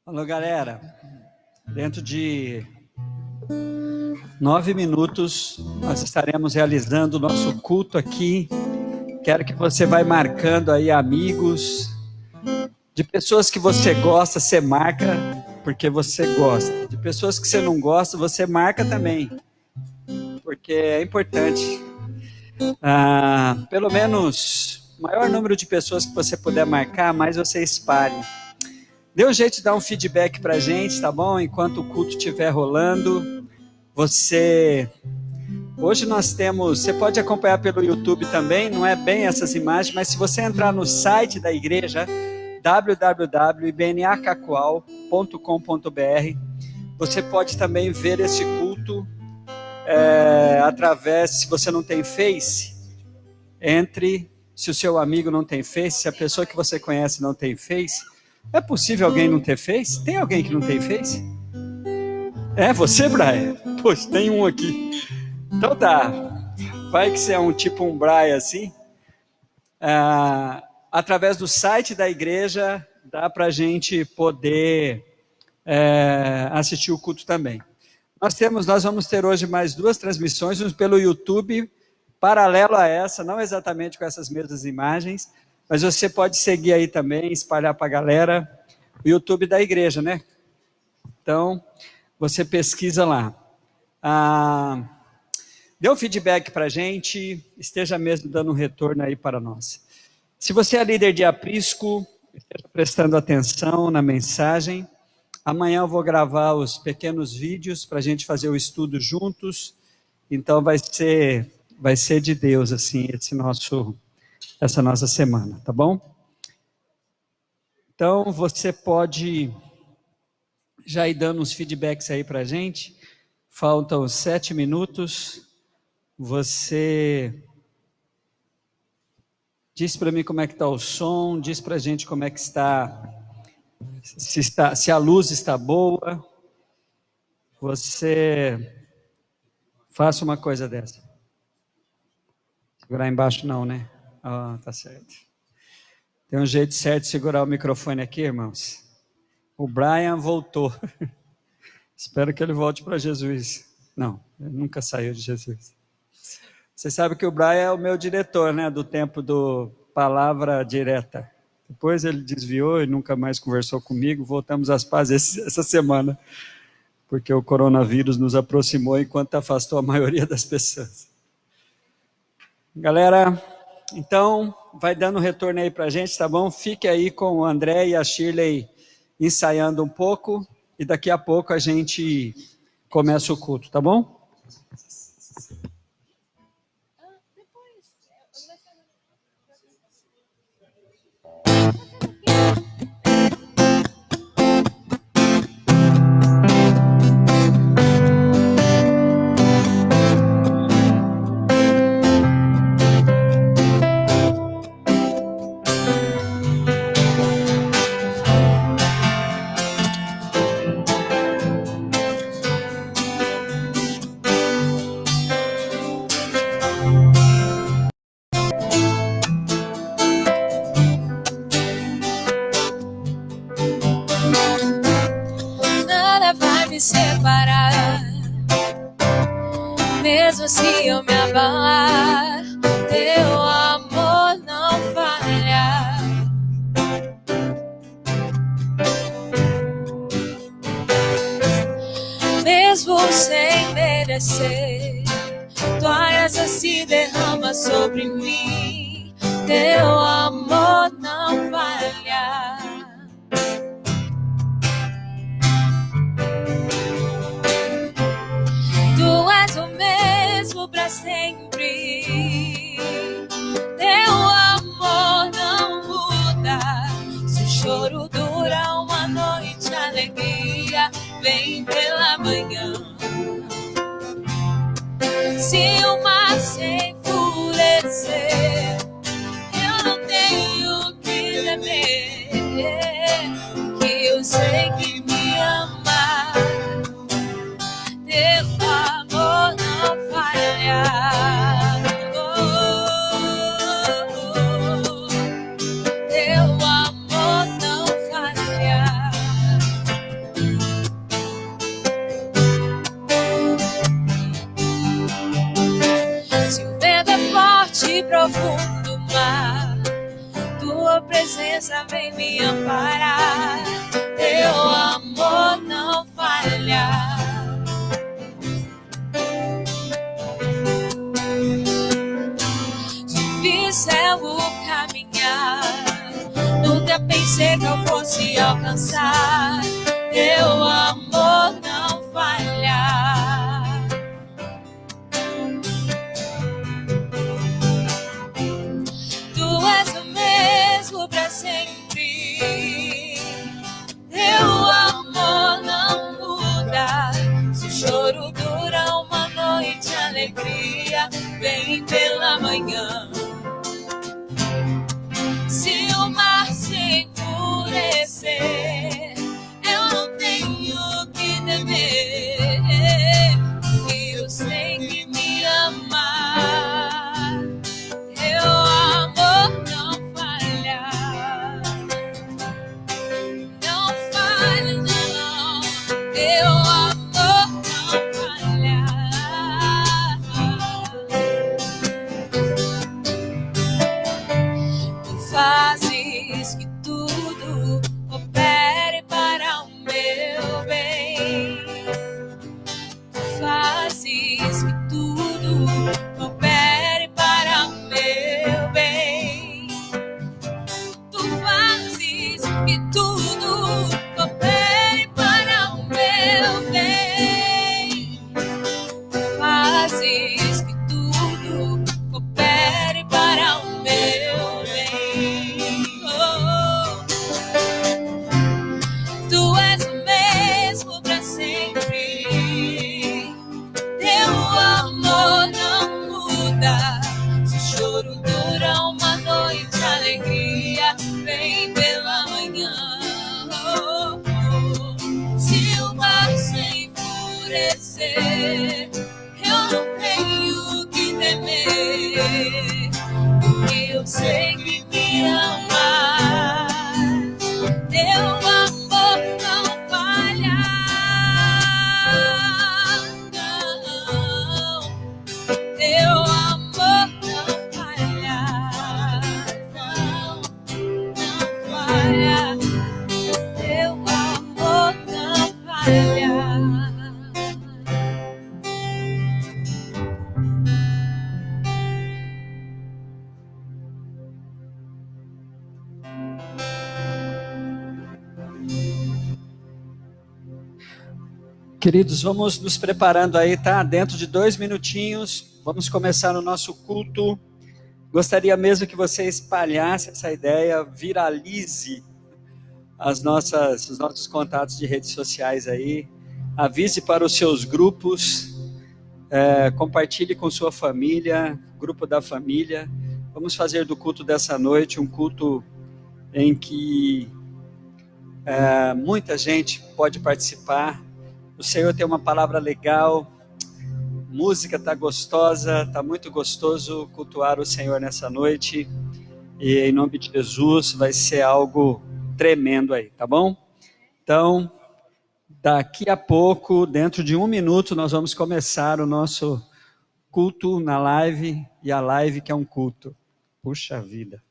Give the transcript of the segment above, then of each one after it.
Alô, galera. Dentro de 9 minutos, nós estaremos realizando o nosso culto aqui. Quero que você vá marcando aí amigos, de pessoas que você gosta, você marca porque você gosta. De pessoas que você não gosta, você marca também, porque é importante. Pelo menos, o maior número de pessoas que você puder marcar, mais você espalhe. Dê um jeito de dar um feedback pra gente, tá bom? Enquanto o culto estiver rolando, hoje nós temos, você pode acompanhar pelo YouTube também, não é bem essas imagens, mas se você entrar no site da igreja, www.ibnacacoal.com.br, você pode também ver esse culto através, se você não tem Face, se o seu amigo não tem Face, se a pessoa que você conhece não tem Face. É possível alguém não ter Face? Tem alguém que não tem Face? É você, Brian? Poxa, tem um aqui. Então tá. Vai que você é um Brian assim. Através do site da igreja, dá para a gente poder assistir o culto também. Nós vamos ter hoje mais 2 transmissões, uma pelo YouTube, paralelo a essa, não exatamente com essas mesmas imagens, mas você pode seguir aí também, espalhar para a galera, o YouTube da igreja, né? Então, você pesquisa lá. Dê um feedback para a gente, esteja mesmo dando um retorno aí para nós. Se você é líder de aprisco, esteja prestando atenção na mensagem. Amanhã eu vou gravar os pequenos vídeos para a gente fazer o estudo juntos. Então vai ser de Deus assim essa nossa semana, tá bom? Então você pode já ir dando uns feedbacks aí para a gente. Faltam 7 minutos. Você diz para mim como é que está o som, diz para a gente como é que está, se a luz está boa. Você faça uma coisa dessa. Segurar embaixo não, né? Tá certo. Tem um jeito certo de segurar o microfone aqui, irmãos. O Brian voltou. Espero que ele volte para Jesus. Não, ele nunca saiu de Jesus. Você sabe que o Brian é o meu diretor, né? Do tempo do Palavra Direta. Depois ele desviou e nunca mais conversou comigo. Voltamos às pazes essa semana, porque o coronavírus nos aproximou enquanto afastou a maioria das pessoas. Galera, então, vai dando retorno aí pra gente, tá bom? Fique aí com o André e a Shirley ensaiando um pouco, e daqui a pouco a gente começa o culto, tá bom? Mesmo se eu me abalar, teu amor não falha. Mesmo sem merecer, tua graça se derrama sobre mim. Teu amor não falha. Tu és o mesmo pra sempre. Teu amor não muda. Se o choro dura uma noite, a alegria vem pela manhã. Se o mar se enfurecer, eu não tenho que temer, que eu sei que me ama. Teu amor não falha. Teu amor não graça vem me amparar, teu amor não falha. Difícil é o caminhar, nunca pensei que eu fosse alcançar, teu amor não falha. Tu és o mesmo pra sempre, teu amor não muda. Se o choro dura uma noite, a alegria vem pela manhã. Se o mar se enfurecer, eu não tenho que temer, eu sei que me ama, teu amor não falha, não falha não, teu amor não falha. Tu fazes que tudo opere para o meu bem. Tu fazes que tudo opere para o meu bem. Tu fazes que tudo opere para o meu bem. Tu fazes que tudo opere para o meu bem. Oh, tu és o mesmo pra sempre, teu amor não muda. Se o choro dura uma noite, a alegria vem pela manhã. Oh, oh. Se o mar se enfurecer, eu não tenho que temer, porque eu sei que me amas, teu amor não falha, não, teu amor não falha, não falha, teu amor não falha. Queridos, vamos nos preparando aí, tá? Dentro de 2 minutinhos, vamos começar o nosso culto. Gostaria mesmo que você espalhasse essa ideia, viralize os nossos contatos de redes sociais aí, avise para os seus grupos, compartilhe com sua família, grupo da família. Vamos fazer do culto dessa noite um culto em que muita gente pode participar. O Senhor tem uma palavra legal, música está gostosa, está muito gostoso cultuar o Senhor nessa noite, e em nome de Jesus vai ser algo tremendo aí, tá bom? Então, daqui a pouco, dentro de 1 minuto, nós vamos começar o nosso culto na live, e a live que é um culto. Puxa vida.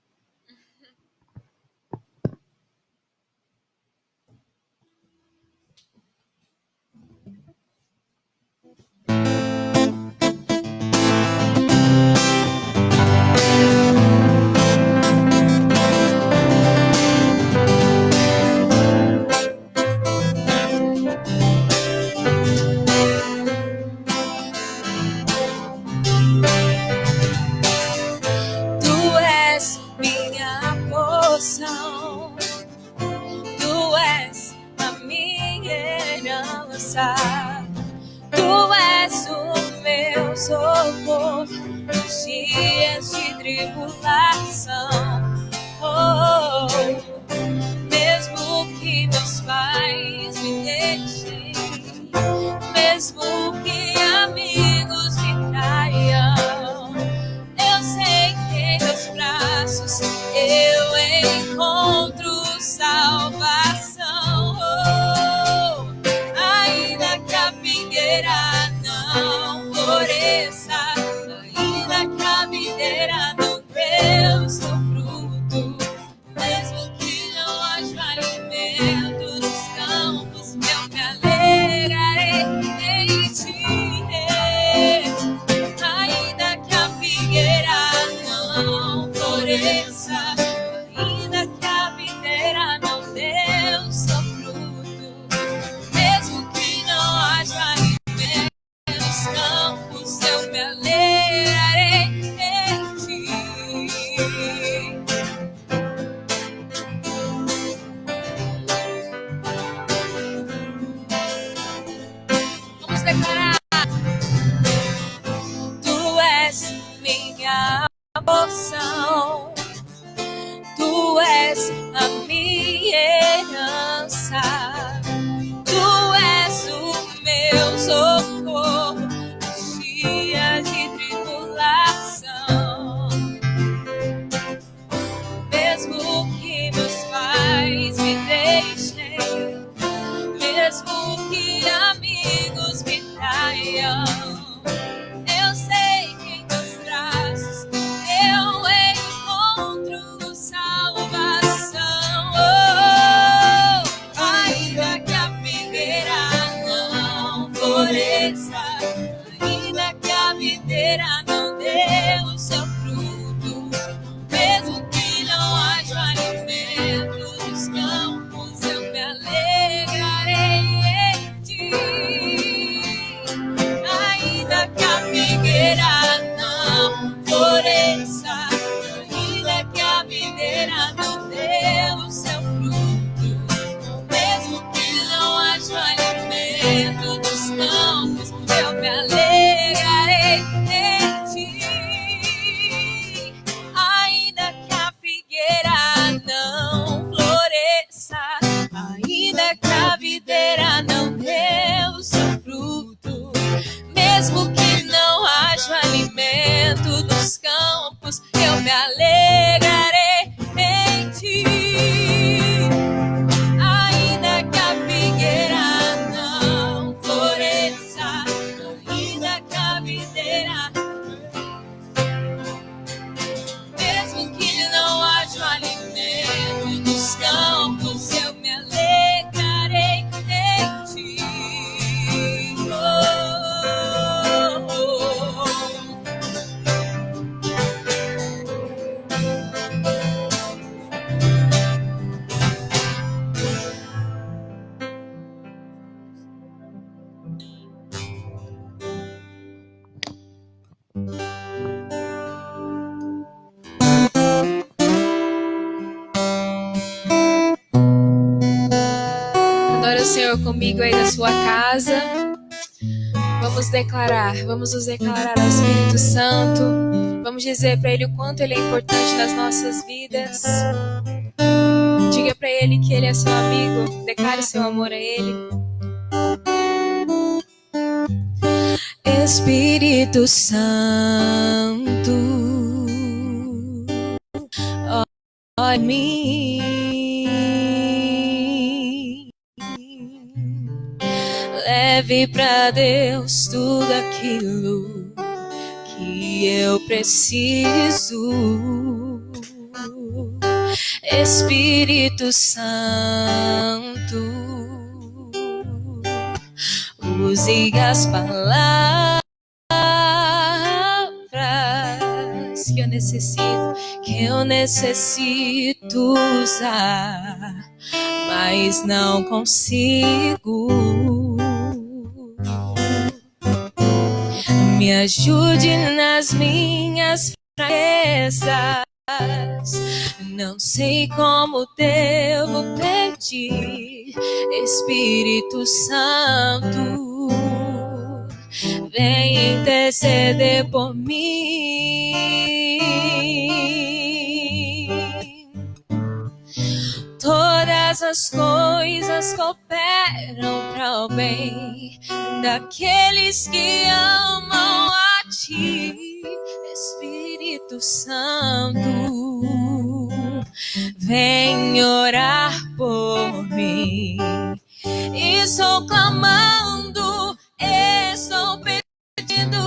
Tu és minha porção, tu és a minha herança, tu és o meu socorro nos dias de tribulação. Oh, mesmo que meus pais me deixem, mesmo que amigos me traiam, eu sei que em teus braços eu encontro salvação. Oh, ainda que a figueira não floresça, ainda que a videira não dê o seu fruto, mesmo que amigos me traiam. Eu sei que em teus braços eu encontro salvação. Oh, ainda que a figueira não floresça, ainda que a videira não dê o seu fruto, mesmo que não haja alimento nos campos, eu me alegrarei em ti. Ainda que a figueira não floresça, ainda que a videira não dê o seu fruto, mesmo que não haja alimento nos campos, eu me alegrarei em ti. Ainda que a figueira não floresça, ainda que a videira não dê o seu fruto, mesmo que não haja alimento nos campos, eu me alegrarei em ti. Ainda que a figueira não floresça, ainda que a videira, mesmo que não haja alimento nos campos, eu me alegrarei em ti. Oh, oh, oh. Adora o Senhor comigo aí na sua casa. Vamos nos declarar ao Espírito Santo. Vamos dizer para Ele o quanto Ele é importante nas nossas vidas. Diga para Ele que Ele é seu amigo. Declare seu amor a Ele. Espírito Santo, ó em mim. Leve pra Deus tudo aquilo que eu preciso. Espírito Santo, use as palavras que eu necessito usar, mas não consigo. Me ajude nas minhas fraquezas. Não sei como devo pedir. Espírito Santo, vem interceder por mim. Todas as coisas cooperam para o bem daqueles que amam a Ti. Espírito Santo, vem orar por mim. Estou clamando, estou pedindo,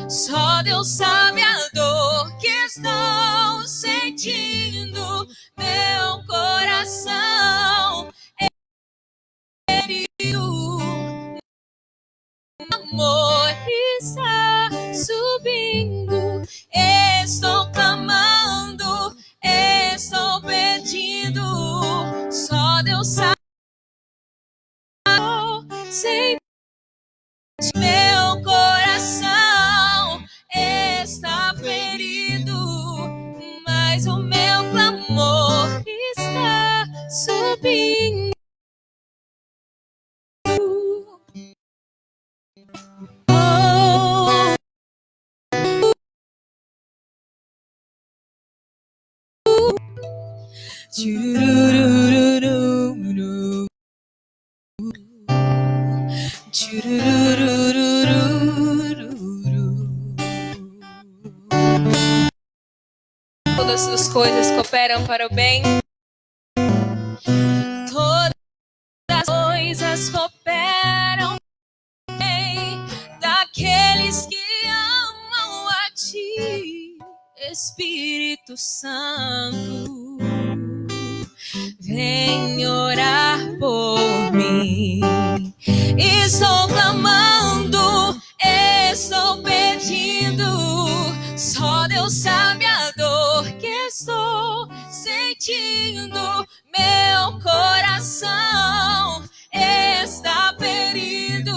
só Deus sabe a dor que estou sentindo. Meu coração ferido, amor está subindo. Estou clamando, estou pedindo, só Deus sabe. Sente meu coração está ferido, mas o meu clamor está subindo. Oh, chururururu, todas as coisas cooperam para o bem. Todas as coisas coisas cooperam bem daqueles que amam a Ti, Espírito Santo. Vem orar por mim. Estou clamando, estou pedindo. Só Deus sabe a dor que estou sentindo. Meu coração está ferido,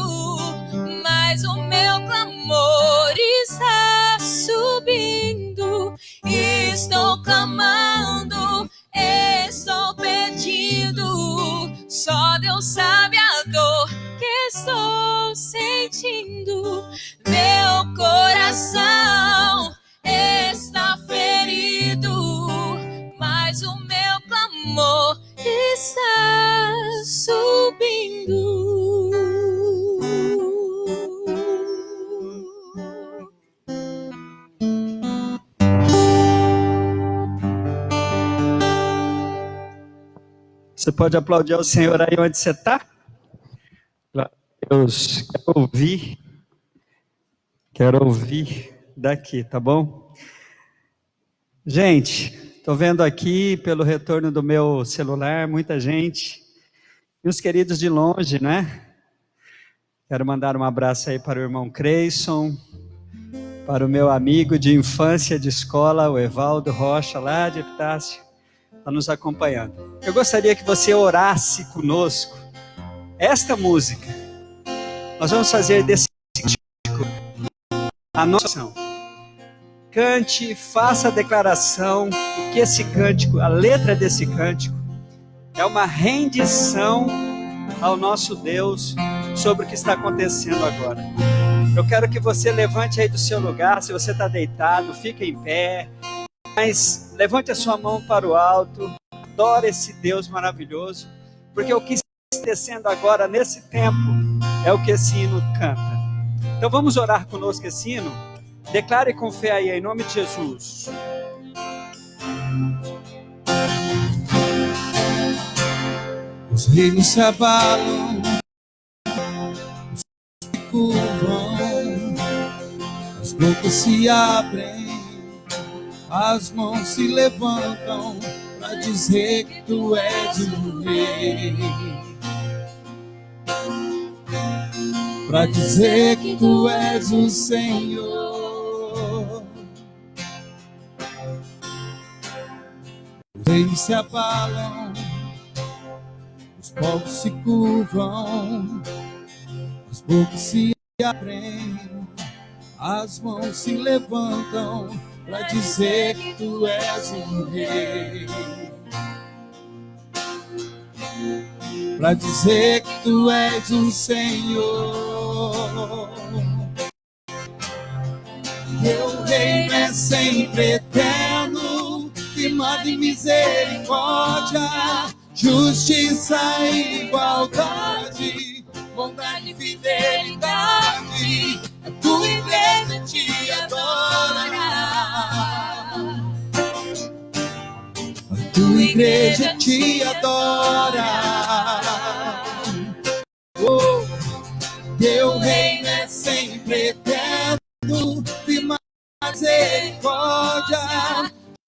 mas o meu clamor está subindo. Estou clamando, estou pedindo. Só Deus sabe a dor que estou sentindo. Meu coração está ferido, mas o meu clamor está subindo. Você pode aplaudir ao Senhor aí onde você está? Deus, quero ouvir daqui, tá bom? Gente, estou vendo aqui pelo retorno do meu celular, muita gente, e os queridos de longe, né? Quero mandar um abraço aí para o irmão Creyson, para o meu amigo de infância, de escola, o Evaldo Rocha, lá de Epitácio, está nos acompanhando. Eu gostaria que você orasse conosco esta música. Nós vamos fazer desse cântico a nossa oração. Cante, faça a declaração que esse cântico, a letra desse cântico, é uma rendição ao nosso Deus sobre o que está acontecendo agora. Eu quero que você levante aí do seu lugar, se você está deitado, fique em pé, mas levante a sua mão para o alto, adore esse Deus maravilhoso, porque o que está acontecendo agora nesse tempo é o que esse hino canta. Então vamos orar conosco esse hino? Declare com fé aí, em nome de Jesus. Os reinos se abalam, os se curvam, as bocas se abrem, as mãos se levantam para dizer que tu és o rei, para dizer que tu és o Senhor. Os reinos se abalam, os povos se curvam, as bocas se abrem, as mãos se levantam para dizer que tu és o rei, para dizer que tu és o Senhor. Teu reino é sempre eterno, firmado em misericórdia, justiça e igualdade, bondade e fidelidade. A tua igreja te adorará, a tua igreja te adora. Oh, teu reino é sempre eterno, firmado em misericórdia,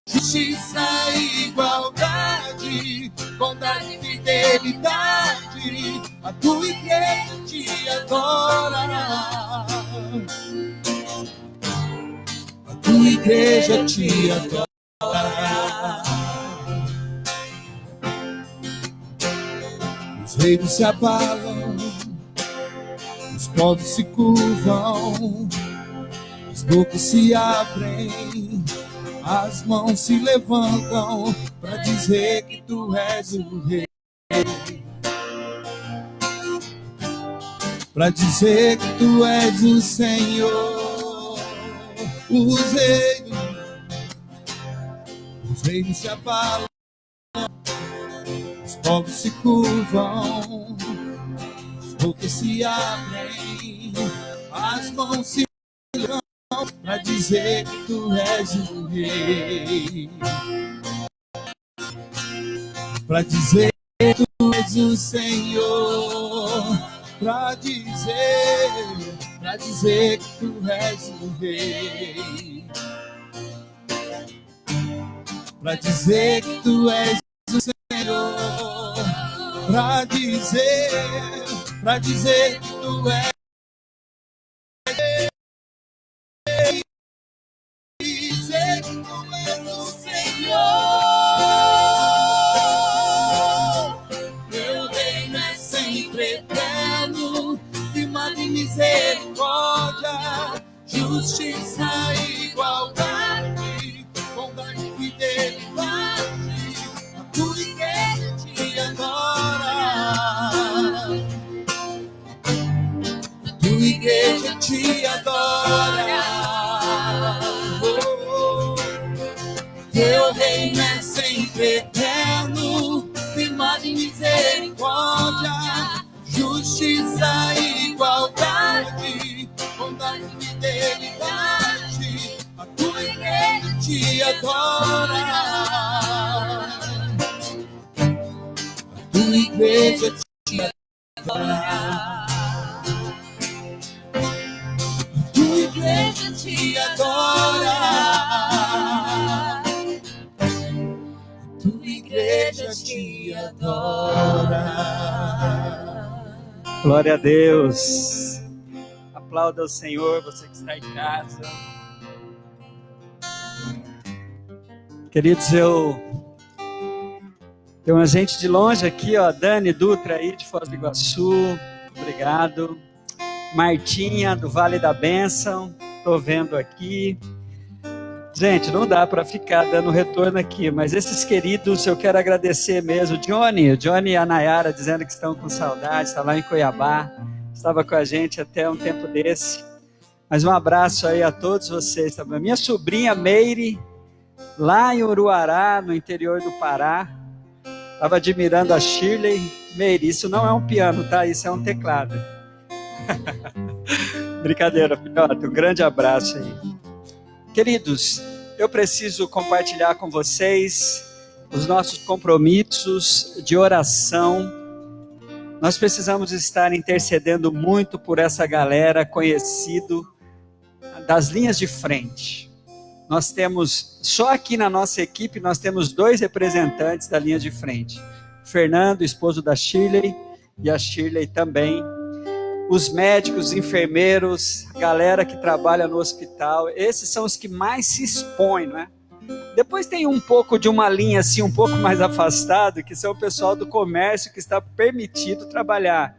justiça e igualdade, bondade e fidelidade. A tua igreja te adorará, a tua igreja te adorará. Os reinos se abalam, os povos se curvam, as bocas se abrem, as mãos se levantam para dizer que tu és o rei, para dizer que tu és o Senhor. Os reinos se abalam, os povos se curvam, as bocas se abrem, as mãos se levantam para dizer que tu és o rei, para dizer que tu és o Senhor. pra dizer que tu és o rei, pra dizer que tu és o Senhor, pra dizer que tu és o Senhor. Teu reino é sempre eterno, firmado em misericórdia, justiça e igualdade, bondade e fidelidade. A tua igreja te adora, a tua igreja te adora. Teu reino é sempre eterno, firmado em misericórdia, justiça e igualdade, bondade e fidelidade. A tua igreja te adora, a tua igreja te adora, a tua igreja te adora. Igreja te adora. Glória a Deus. Aplauda o Senhor, você que está em casa. Queridos, tem uma gente de longe aqui, ó, Dani Dutra aí de Foz do Iguaçu, obrigado. Martinha do Vale da Bênção, estou vendo aqui. Gente, não dá para ficar dando retorno aqui, mas esses queridos eu quero agradecer mesmo. O Johnny e a Nayara dizendo que estão com saudade, está lá em Cuiabá, estava com a gente até um tempo desse. Mas um abraço aí a todos vocês. Tá? Minha sobrinha Meire, lá em Uruará, no interior do Pará, estava admirando a Shirley. Meire, isso não é um piano, tá? Isso é um teclado. Brincadeira, filhote, um grande abraço aí. Queridos, eu preciso compartilhar com vocês os nossos compromissos de oração. Nós precisamos estar intercedendo muito por essa galera conhecido das linhas de frente. Nós temos, só aqui na nossa equipe, nós temos 2 representantes da linha de frente. O Fernando, esposo da Shirley, e a Shirley também. Os médicos, enfermeiros, a galera que trabalha no hospital, esses são os que mais se expõem, não é? Depois tem um pouco de uma linha assim, um pouco mais afastado, que são o pessoal do comércio que está permitido trabalhar.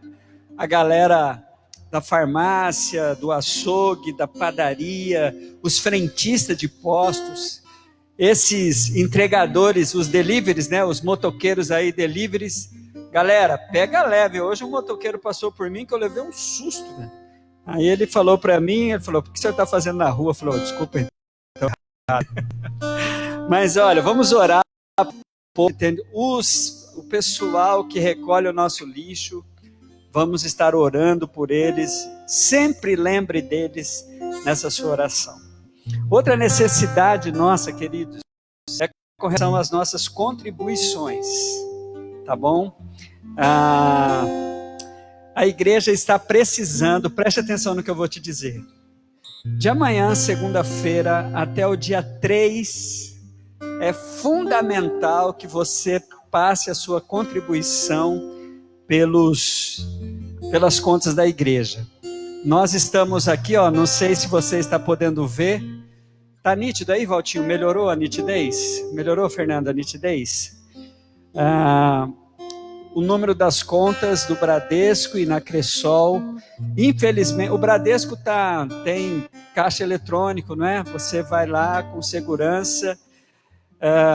A galera da farmácia, do açougue, da padaria, os frentistas de postos, esses entregadores, os deliveries, né? Os motoqueiros aí, deliveries. Galera, pega leve. Hoje um motoqueiro passou por mim que eu levei um susto, né? Aí ele falou para mim, o que o senhor está fazendo na rua? Eu falei, desculpa, então. Mas olha, vamos orar por o pessoal que recolhe o nosso lixo. Vamos estar orando por eles. Sempre lembre deles nessa sua oração. Outra necessidade nossa, queridos, é com relação às nossas contribuições. Tá bom? A igreja está precisando, preste atenção no que eu vou te dizer. De amanhã, segunda-feira, até o dia 3, é fundamental que você passe a sua contribuição pelas contas da igreja. Nós estamos aqui, ó, não sei se você está podendo ver. Tá nítido aí, Valtinho? Melhorou a nitidez? Melhorou, Fernando, a nitidez? O número das contas do Bradesco e na Cressol. Infelizmente, o Bradesco tem caixa eletrônico, não é? Você vai lá com segurança,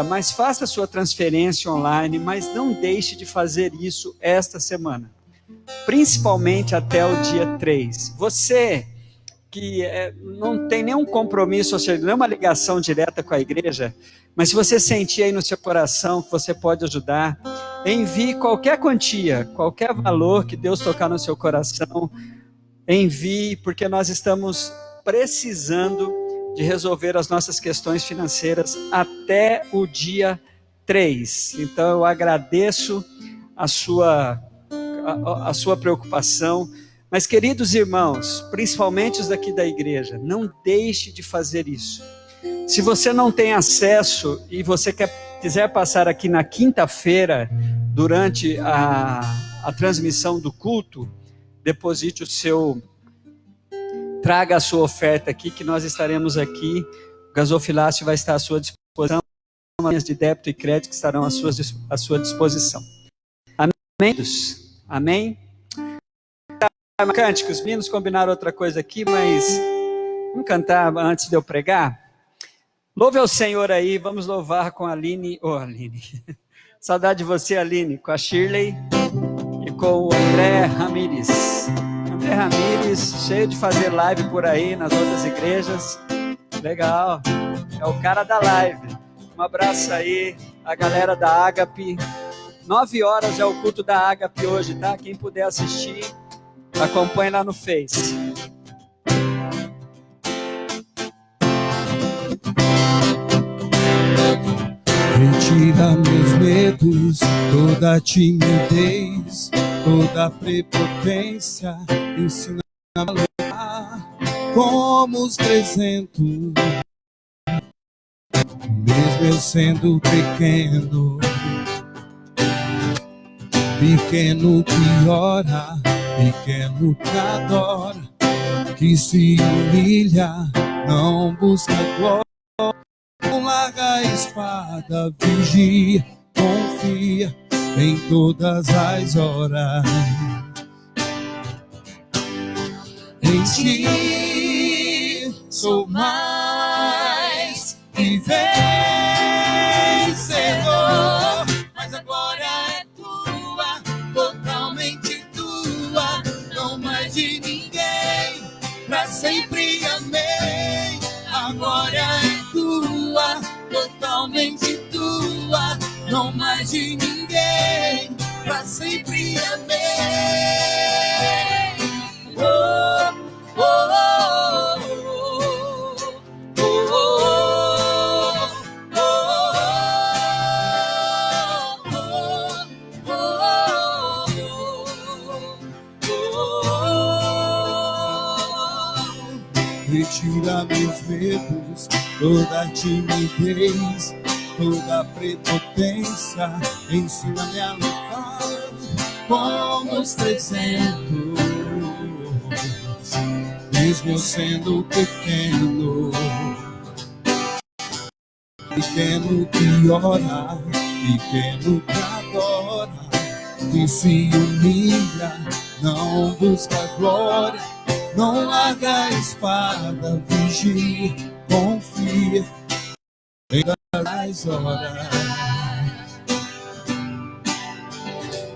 mas faça a sua transferência online, mas não deixe de fazer isso esta semana, principalmente até o dia 3. Você que não tem nenhum compromisso, ou seja, nenhuma ligação direta com a igreja, mas se você sentir aí no seu coração que você pode ajudar, envie qualquer quantia, qualquer valor que Deus tocar no seu coração, envie, porque nós estamos precisando de resolver as nossas questões financeiras até o dia 3. Então eu agradeço a sua a sua preocupação. Mas, queridos irmãos, principalmente os daqui da igreja, não deixe de fazer isso. Se você não tem acesso e você quiser passar aqui na quinta-feira, durante a transmissão do culto, deposite traga a sua oferta aqui, que nós estaremos aqui. O gasofilácio vai estar à sua disposição, linhas de débito e crédito que estarão à sua disposição. Amém? Amém? Cante, que os meninos combinaram outra coisa aqui, mas vamos cantar antes de eu pregar? Louve ao Senhor aí, vamos louvar com a Aline. Aline. Saudade de você, Aline, com a Shirley e com o André Ramires. André Ramires, cheio de fazer live por aí nas outras igrejas. Legal, é o cara da live. Um abraço aí, a galera da Ágape. 9 horas é o culto da Ágape hoje, tá? Quem puder assistir, acompanhe lá no Face. Retira meus medos, toda timidez, toda prepotência, ensina a lutar como os 300. Mesmo eu sendo pequeno, pequeno que ora, pequeno que adora, que se humilha, não busca glória. Não larga a espada, vigia, confia em todas as horas. Em ti sou mais que vencedor, mas a glória é tua, totalmente tua, não mais de ninguém, pra sempre amém. A glória é tua, totalmente tua, não mais de ninguém, pra sempre amém. Oh, oh, oh, oh, retira meus medos, toda timidez, toda prepotência, ensina-me a lutar como os 300. Mesmo eu sendo pequeno, pequeno que ora, pequeno que adora, que se humilha, não busca glória, não larga a espada, vigia, confia em todas as horas.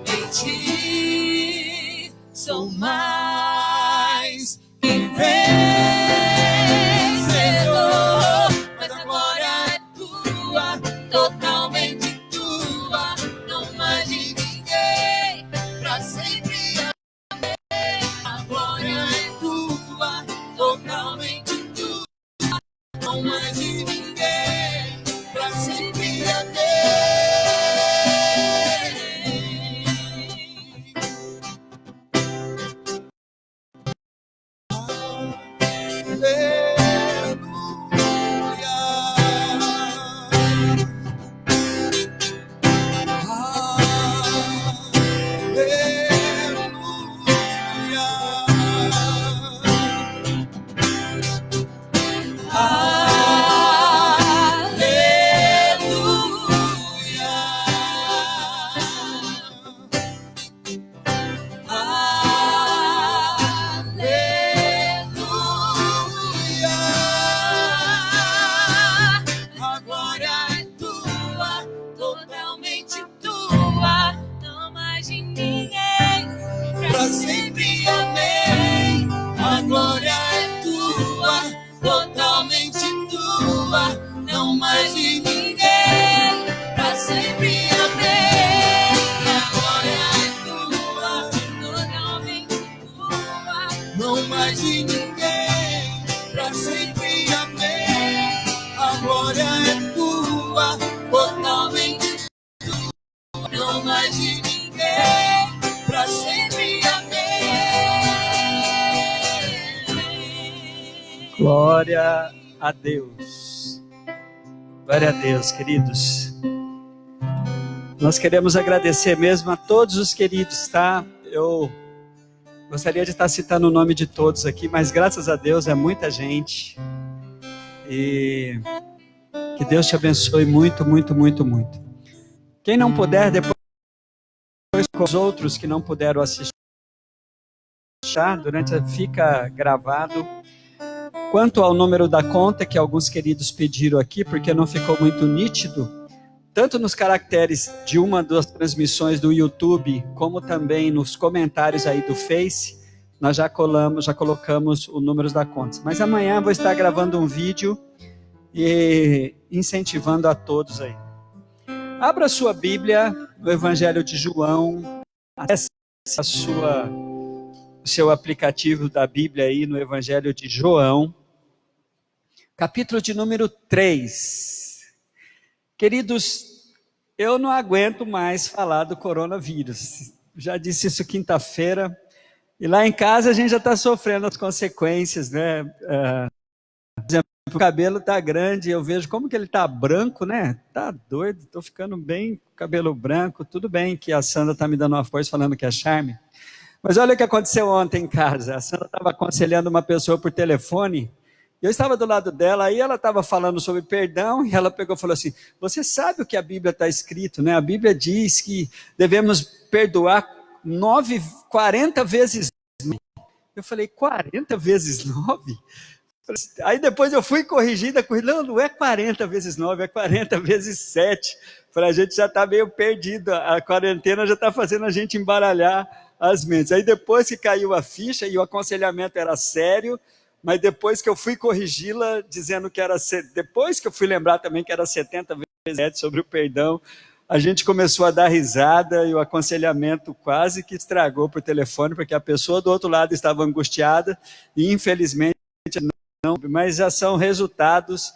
Em ti sou mais que vencedor, mas a glória é tua, totalmente tua, não mais de ninguém, pra sempre amém. A glória é tua, totalmente tua, não mais de ninguém, pra sempre amém. Não mais de ninguém, pra sempre. Glória a Deus. Glória a Deus, queridos. Nós queremos agradecer mesmo a todos os queridos, tá? Eu gostaria de estar citando o nome de todos aqui, mas graças a Deus é muita gente. E que Deus te abençoe muito, muito, muito, muito. Quem não puder, depois com os outros que não puderam assistir, fica gravado. Quanto ao número da conta, que alguns queridos pediram aqui, porque não ficou muito nítido, tanto nos caracteres de uma das transmissões do YouTube, como também nos comentários aí do Face, nós já colocamos o número da conta. Mas amanhã eu vou estar gravando um vídeo e incentivando a todos aí. Abra sua Bíblia no Evangelho de João, acesse o seu aplicativo da Bíblia aí no Evangelho de João, capítulo de número 3. Queridos, eu não aguento mais falar do coronavírus. Já disse isso quinta-feira. E lá em casa a gente já está sofrendo as consequências, né? Por exemplo, o cabelo está grande, eu vejo como que ele está branco, né? Tá doido, estou ficando bem com cabelo branco. Tudo bem que a Sandra está me dando uma força falando que é charme. Mas olha o que aconteceu ontem em casa. A Sandra estava aconselhando uma pessoa por telefone. Eu estava do lado dela, aí ela estava falando sobre perdão, e ela pegou e falou assim, você sabe o que a Bíblia está escrito, né? A Bíblia diz que devemos perdoar 40 vezes 9. Eu falei, 40 vezes 9? Aí depois eu fui corrigida, não é 40 vezes 9, é 40 vezes 7. A gente já está meio perdido, a quarentena já está fazendo a gente embaralhar as mentes. Aí depois que caiu a ficha, e o aconselhamento era sério, mas depois que eu fui corrigi-la, dizendo que era... Depois que eu fui lembrar também que era 70 vezes 7 sobre o perdão, a gente começou a dar risada e o aconselhamento quase que estragou por telefone, porque a pessoa do outro lado estava angustiada e infelizmente não, mas já são resultados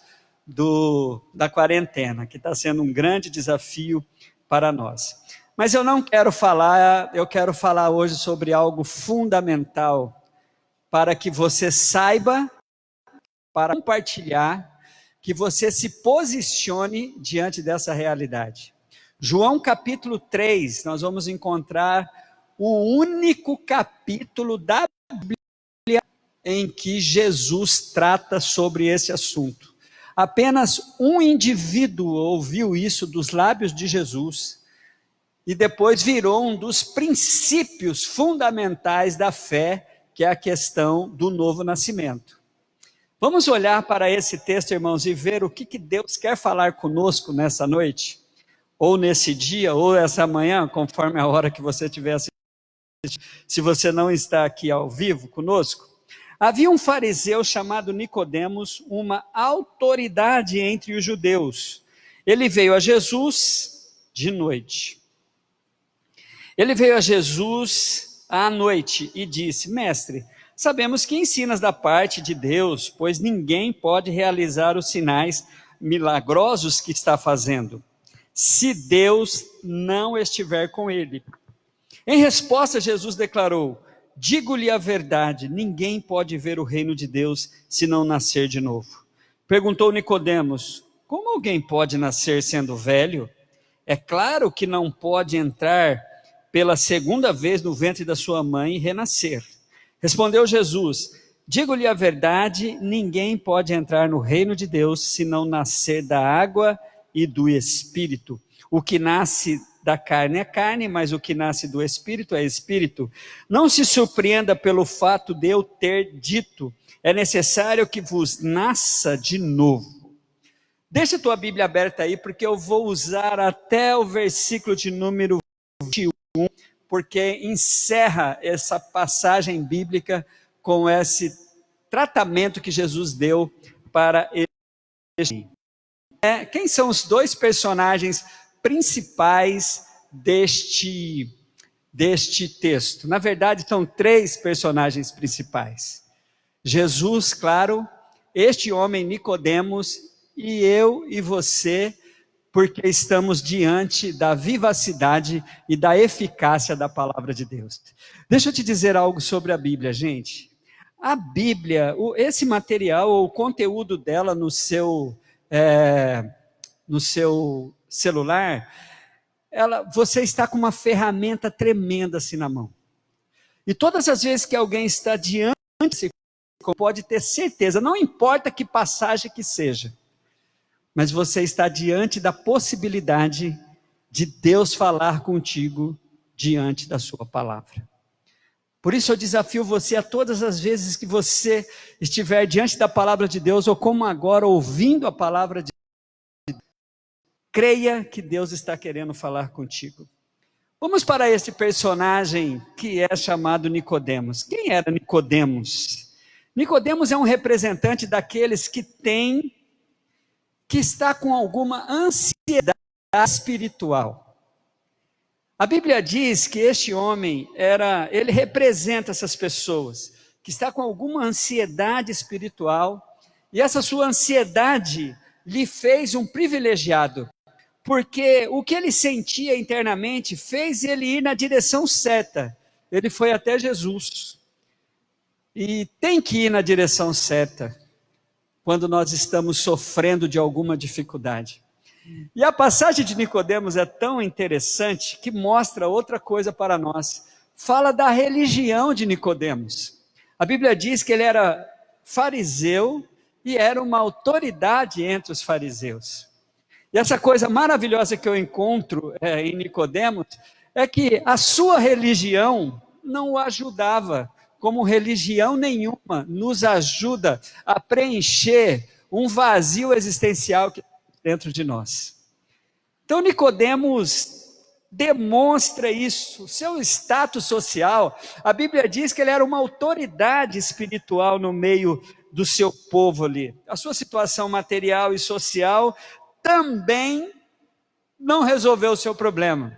da quarentena, que está sendo um grande desafio para nós. Mas eu não quero falar, eu quero falar hoje sobre algo fundamental para que você saiba, para compartilhar, que você se posicione diante dessa realidade. João capítulo 3, nós vamos encontrar o único capítulo da Bíblia em que Jesus trata sobre esse assunto. Apenas um indivíduo ouviu isso dos lábios de Jesus e depois virou um dos princípios fundamentais da fé, que é a questão do novo nascimento. Vamos olhar para esse texto, irmãos, e ver o que Deus quer falar conosco nessa noite, ou nesse dia, ou essa manhã, conforme a hora que você estiver assistindo, se você não está aqui ao vivo conosco. Havia um fariseu chamado Nicodemos, uma autoridade entre os judeus. Ele veio a Jesus de noite. Ele veio a Jesus à noite e disse, mestre, sabemos que ensinas da parte de Deus, pois ninguém pode realizar os sinais milagrosos que está fazendo, se Deus não estiver com ele. Em resposta, Jesus declarou, digo-lhe a verdade, ninguém pode ver o reino de Deus se não nascer de novo. Perguntou Nicodemos, como alguém pode nascer sendo velho? É claro que não pode entrar pela segunda vez no ventre da sua mãe e renascer. Respondeu Jesus, digo-lhe a verdade, ninguém pode entrar no reino de Deus se não nascer da água e do Espírito. O que nasce da carne é carne, mas o que nasce do Espírito é Espírito. Não se surpreenda pelo fato de eu ter dito, é necessário que vos nasça de novo. Deixa a tua Bíblia aberta aí, porque eu vou usar até o versículo de número 21, porque encerra essa passagem bíblica com esse tratamento que Jesus deu para ele. Quem são os dois personagens principais deste texto? Na verdade, são três personagens principais. Jesus, claro, este homem Nicodemos e eu e você, porque estamos diante da vivacidade e da eficácia da palavra de Deus. Deixa eu te dizer algo sobre a Bíblia, gente. A Bíblia, esse material, ou o conteúdo dela no seu celular, você está com uma ferramenta tremenda assim na mão. E todas as vezes que alguém está diante, pode ter certeza, não importa que passagem que seja, mas você está diante da possibilidade de Deus falar contigo diante da sua palavra. Por isso eu desafio você a todas as vezes que você estiver diante da palavra de Deus, ou como agora, ouvindo a palavra de Deus, creia que Deus está querendo falar contigo. Vamos para este personagem que é chamado Nicodemos. Quem era Nicodemos? Nicodemos é um representante daqueles que está com alguma ansiedade espiritual. A Bíblia diz que este homem ele representa essas pessoas, que está com alguma ansiedade espiritual, e essa sua ansiedade lhe fez um privilegiado, porque o que ele sentia internamente fez ele ir na direção certa. Ele foi até Jesus, e tem que ir na direção certa, quando nós estamos sofrendo de alguma dificuldade. E a passagem de Nicodemos é tão interessante que mostra outra coisa para nós. Fala da religião de Nicodemos. A Bíblia diz que ele era fariseu e era uma autoridade entre os fariseus. E essa coisa maravilhosa que eu encontro em Nicodemos é que a sua religião não o ajudava, como religião nenhuma nos ajuda a preencher um vazio existencial que dentro de nós. Então Nicodemos demonstra isso, seu status social. A Bíblia diz que ele era uma autoridade espiritual no meio do seu povo ali. A sua situação material e social também não resolveu o seu problema.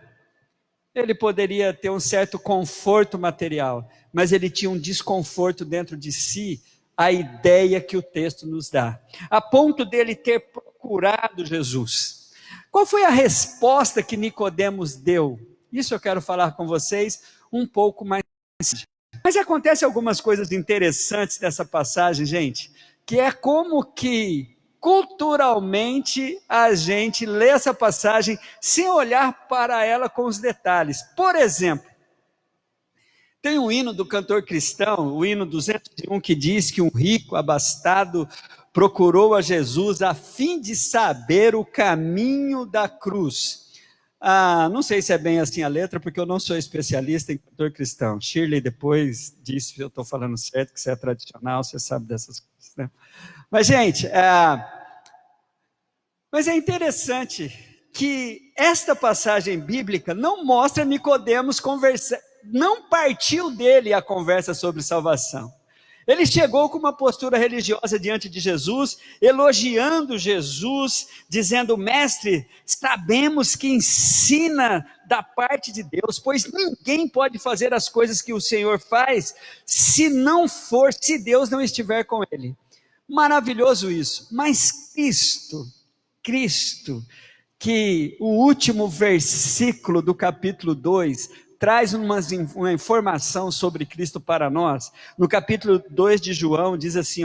Ele poderia ter um certo conforto material, mas ele tinha um desconforto dentro de si, a ideia que o texto nos dá, a ponto dele ter procurado Jesus. Qual foi a resposta que Nicodemos deu? Isso eu quero falar com vocês um pouco mais. Mas acontece algumas coisas interessantes nessa passagem, gente, que é como que culturalmente a gente lê essa passagem sem olhar para ela com os detalhes. Por exemplo, tem um hino do cantor cristão, o hino 201, que diz que um rico abastado procurou a Jesus a fim de saber o caminho da cruz. Não sei se é bem assim a letra, porque eu não sou especialista em cantor cristão. Shirley depois disse que eu estou falando certo, que você é tradicional, você sabe dessas coisas, né? Mas, gente, mas é interessante que esta passagem bíblica não mostra Nicodemos conversando, não partiu dele a conversa sobre salvação. Ele chegou com uma postura religiosa diante de Jesus, elogiando Jesus, dizendo: mestre, sabemos que ensina da parte de Deus, pois ninguém pode fazer as coisas que o Senhor faz, se Deus não estiver com ele. Maravilhoso isso. Mas Cristo, que o último versículo do capítulo 2 traz uma informação sobre Cristo para nós. No capítulo 2 de João diz assim,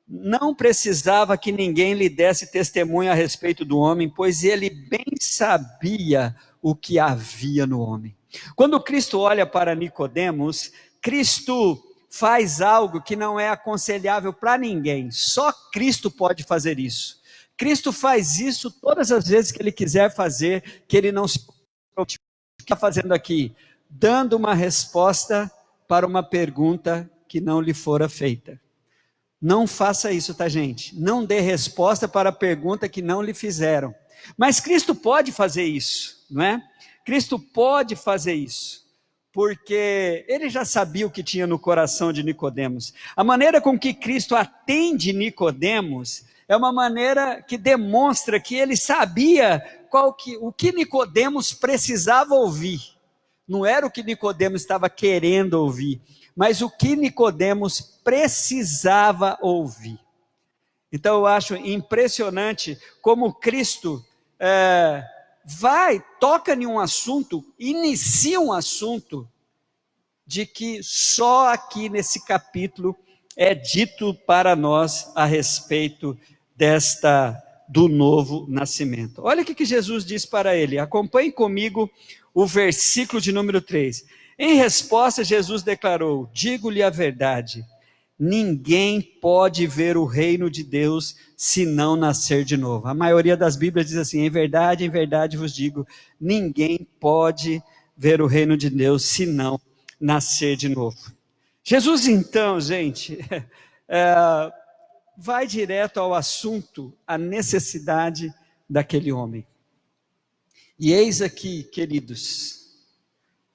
não precisava que ninguém lhe desse testemunho a respeito do homem, pois ele bem sabia o que havia no homem. Quando Cristo olha para Nicodemos, Cristo faz algo que não é aconselhável para ninguém, só Cristo pode fazer isso. Cristo faz isso todas as vezes que ele quiser fazer, que ele não se preocupe. O que está fazendo aqui? Dando uma resposta para uma pergunta que não lhe fora feita. Não faça isso, tá, gente? Não dê resposta para a pergunta que não lhe fizeram. Mas Cristo pode fazer isso, não é? Cristo pode fazer isso, porque ele já sabia o que tinha no coração de Nicodemos. A maneira com que Cristo atende Nicodemos é uma maneira que demonstra que ele sabia o que Nicodemos precisava ouvir. Não era o que Nicodemos estava querendo ouvir, mas o que Nicodemos precisava ouvir. Então eu acho impressionante como Cristo toca em um assunto, inicia um assunto, de que só aqui nesse capítulo é dito para nós a respeito do novo nascimento. Olha o que Jesus diz para ele. Acompanhe comigo o versículo de número 3. Em resposta, Jesus declarou: digo-lhe a verdade, ninguém pode ver o reino de Deus se não nascer de novo. A maioria das Bíblias diz assim: em verdade vos digo, ninguém pode ver o reino de Deus se não nascer de novo. Jesus então, gente, vai direto ao assunto, a necessidade daquele homem. E eis aqui, queridos,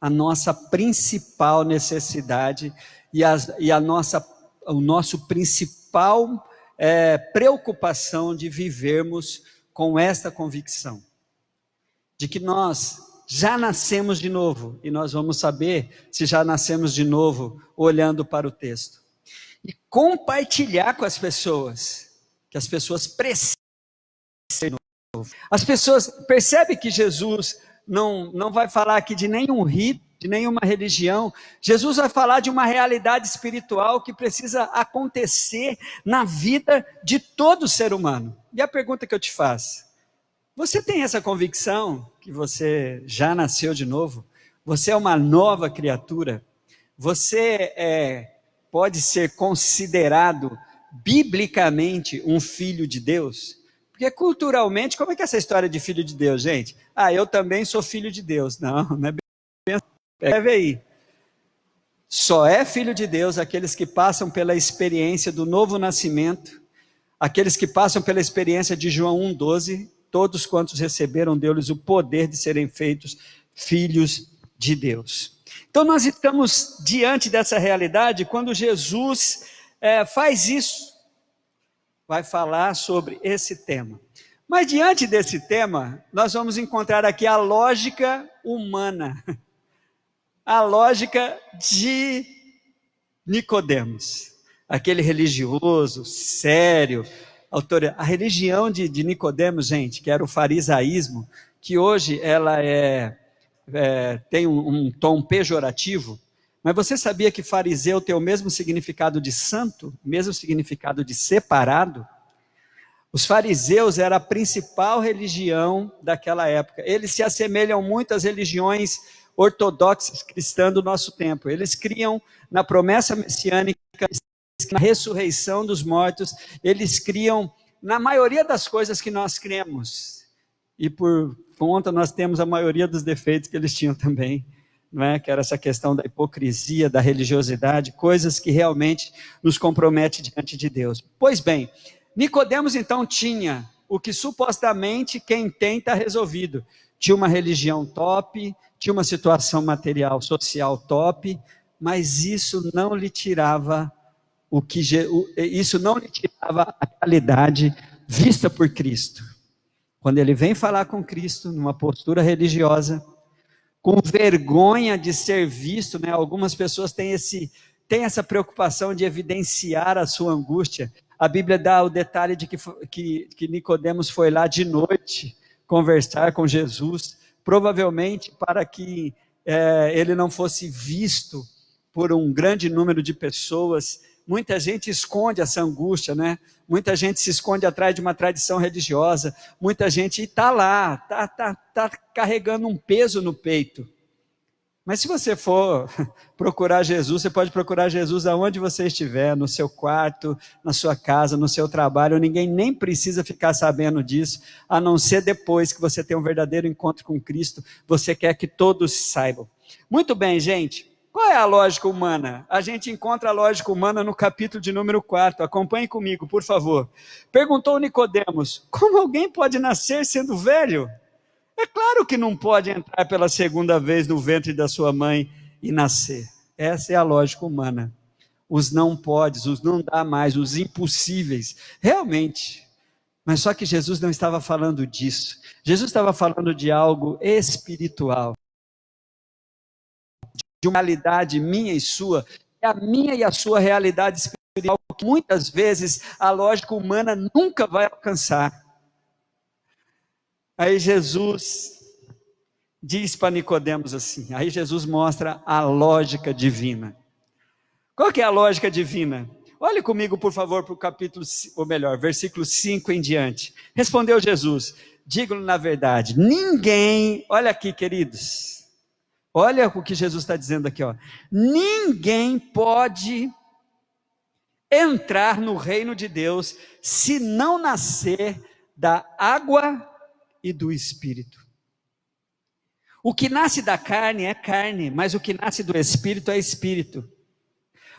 a nossa principal necessidade e o nosso principal preocupação de vivermos com esta convicção, de que nós já nascemos de novo, e nós vamos saber se já nascemos de novo olhando para o texto. E compartilhar com as pessoas, que as pessoas precisam de novo. As pessoas, percebe que Jesus não vai falar aqui de nenhum rito, de nenhuma religião. Jesus vai falar de uma realidade espiritual que precisa acontecer na vida de todo ser humano. E a pergunta que eu te faço: você tem essa convicção que você já nasceu de novo? Você é uma nova criatura? Você pode ser considerado biblicamente um filho de Deus? Porque culturalmente, como é que é essa história de filho de Deus, gente? Eu também sou filho de Deus. Não é bem assim. Escreve aí. Só é filho de Deus aqueles que passam pela experiência do novo nascimento, aqueles que passam pela experiência de João 1,12, todos quantos receberam deu-lhes o poder de serem feitos filhos de Deus. Então nós estamos diante dessa realidade quando Jesus faz isso, vai falar sobre esse tema. Mas diante desse tema, nós vamos encontrar aqui a lógica humana, a lógica de Nicodemos, aquele religioso, sério, a religião de Nicodemos, gente, que era o farisaísmo, que hoje ela tem um tom pejorativo, mas você sabia que fariseu tem o mesmo significado de santo, mesmo significado de separado? Os fariseus eram a principal religião daquela época. Eles se assemelham muito às religiões ortodoxas cristãs do nosso tempo. Eles criam na promessa messiânica, na ressurreição dos mortos, eles criam na maioria das coisas que nós cremos. E por conta nós temos a maioria dos defeitos que eles tinham também, não é? Que era essa questão da hipocrisia, da religiosidade, coisas que realmente nos comprometem diante de Deus. Pois bem, Nicodemos então tinha o que supostamente quem tem está resolvido. Tinha uma religião top, tinha uma situação material, social top, mas isso não lhe tirava a realidade vista por Cristo. Quando ele vem falar com Cristo, numa postura religiosa, com vergonha de ser visto, né? Algumas pessoas têm essa preocupação de evidenciar a sua angústia. A Bíblia dá o detalhe de que Nicodemos foi lá de noite conversar com Jesus, provavelmente para que ele não fosse visto por um grande número de pessoas. Muita gente esconde essa angústia, né? Muita gente se esconde atrás de uma tradição religiosa, muita gente está lá, está carregando um peso no peito. Mas se você for procurar Jesus, você pode procurar Jesus aonde você estiver, no seu quarto, na sua casa, no seu trabalho, ninguém nem precisa ficar sabendo disso, a não ser depois que você tem um verdadeiro encontro com Cristo, você quer que todos saibam. Muito bem, gente. Qual é a lógica humana? A gente encontra a lógica humana no capítulo de número 4. Acompanhe comigo, por favor. Perguntou Nicodemos: como alguém pode nascer sendo velho? É claro que não pode entrar pela segunda vez no ventre da sua mãe e nascer. Essa é a lógica humana. Os não podes, os não dá mais, os impossíveis. Realmente. Mas só que Jesus não estava falando disso. Jesus estava falando de algo espiritual. De uma realidade minha e sua, é a minha e a sua realidade espiritual, que muitas vezes a lógica humana nunca vai alcançar. Aí Jesus diz para Nicodemos assim, aí Jesus mostra a lógica divina. Qual que é a lógica divina? Olhe comigo, por favor, para o capítulo, ou melhor, versículo 5 em diante. Respondeu Jesus: digo-lhe na verdade, ninguém, olha aqui, queridos, olha o que Jesus está dizendo aqui, ó. Ninguém pode entrar no reino de Deus se não nascer da água e do Espírito. O que nasce da carne é carne, mas o que nasce do Espírito é Espírito.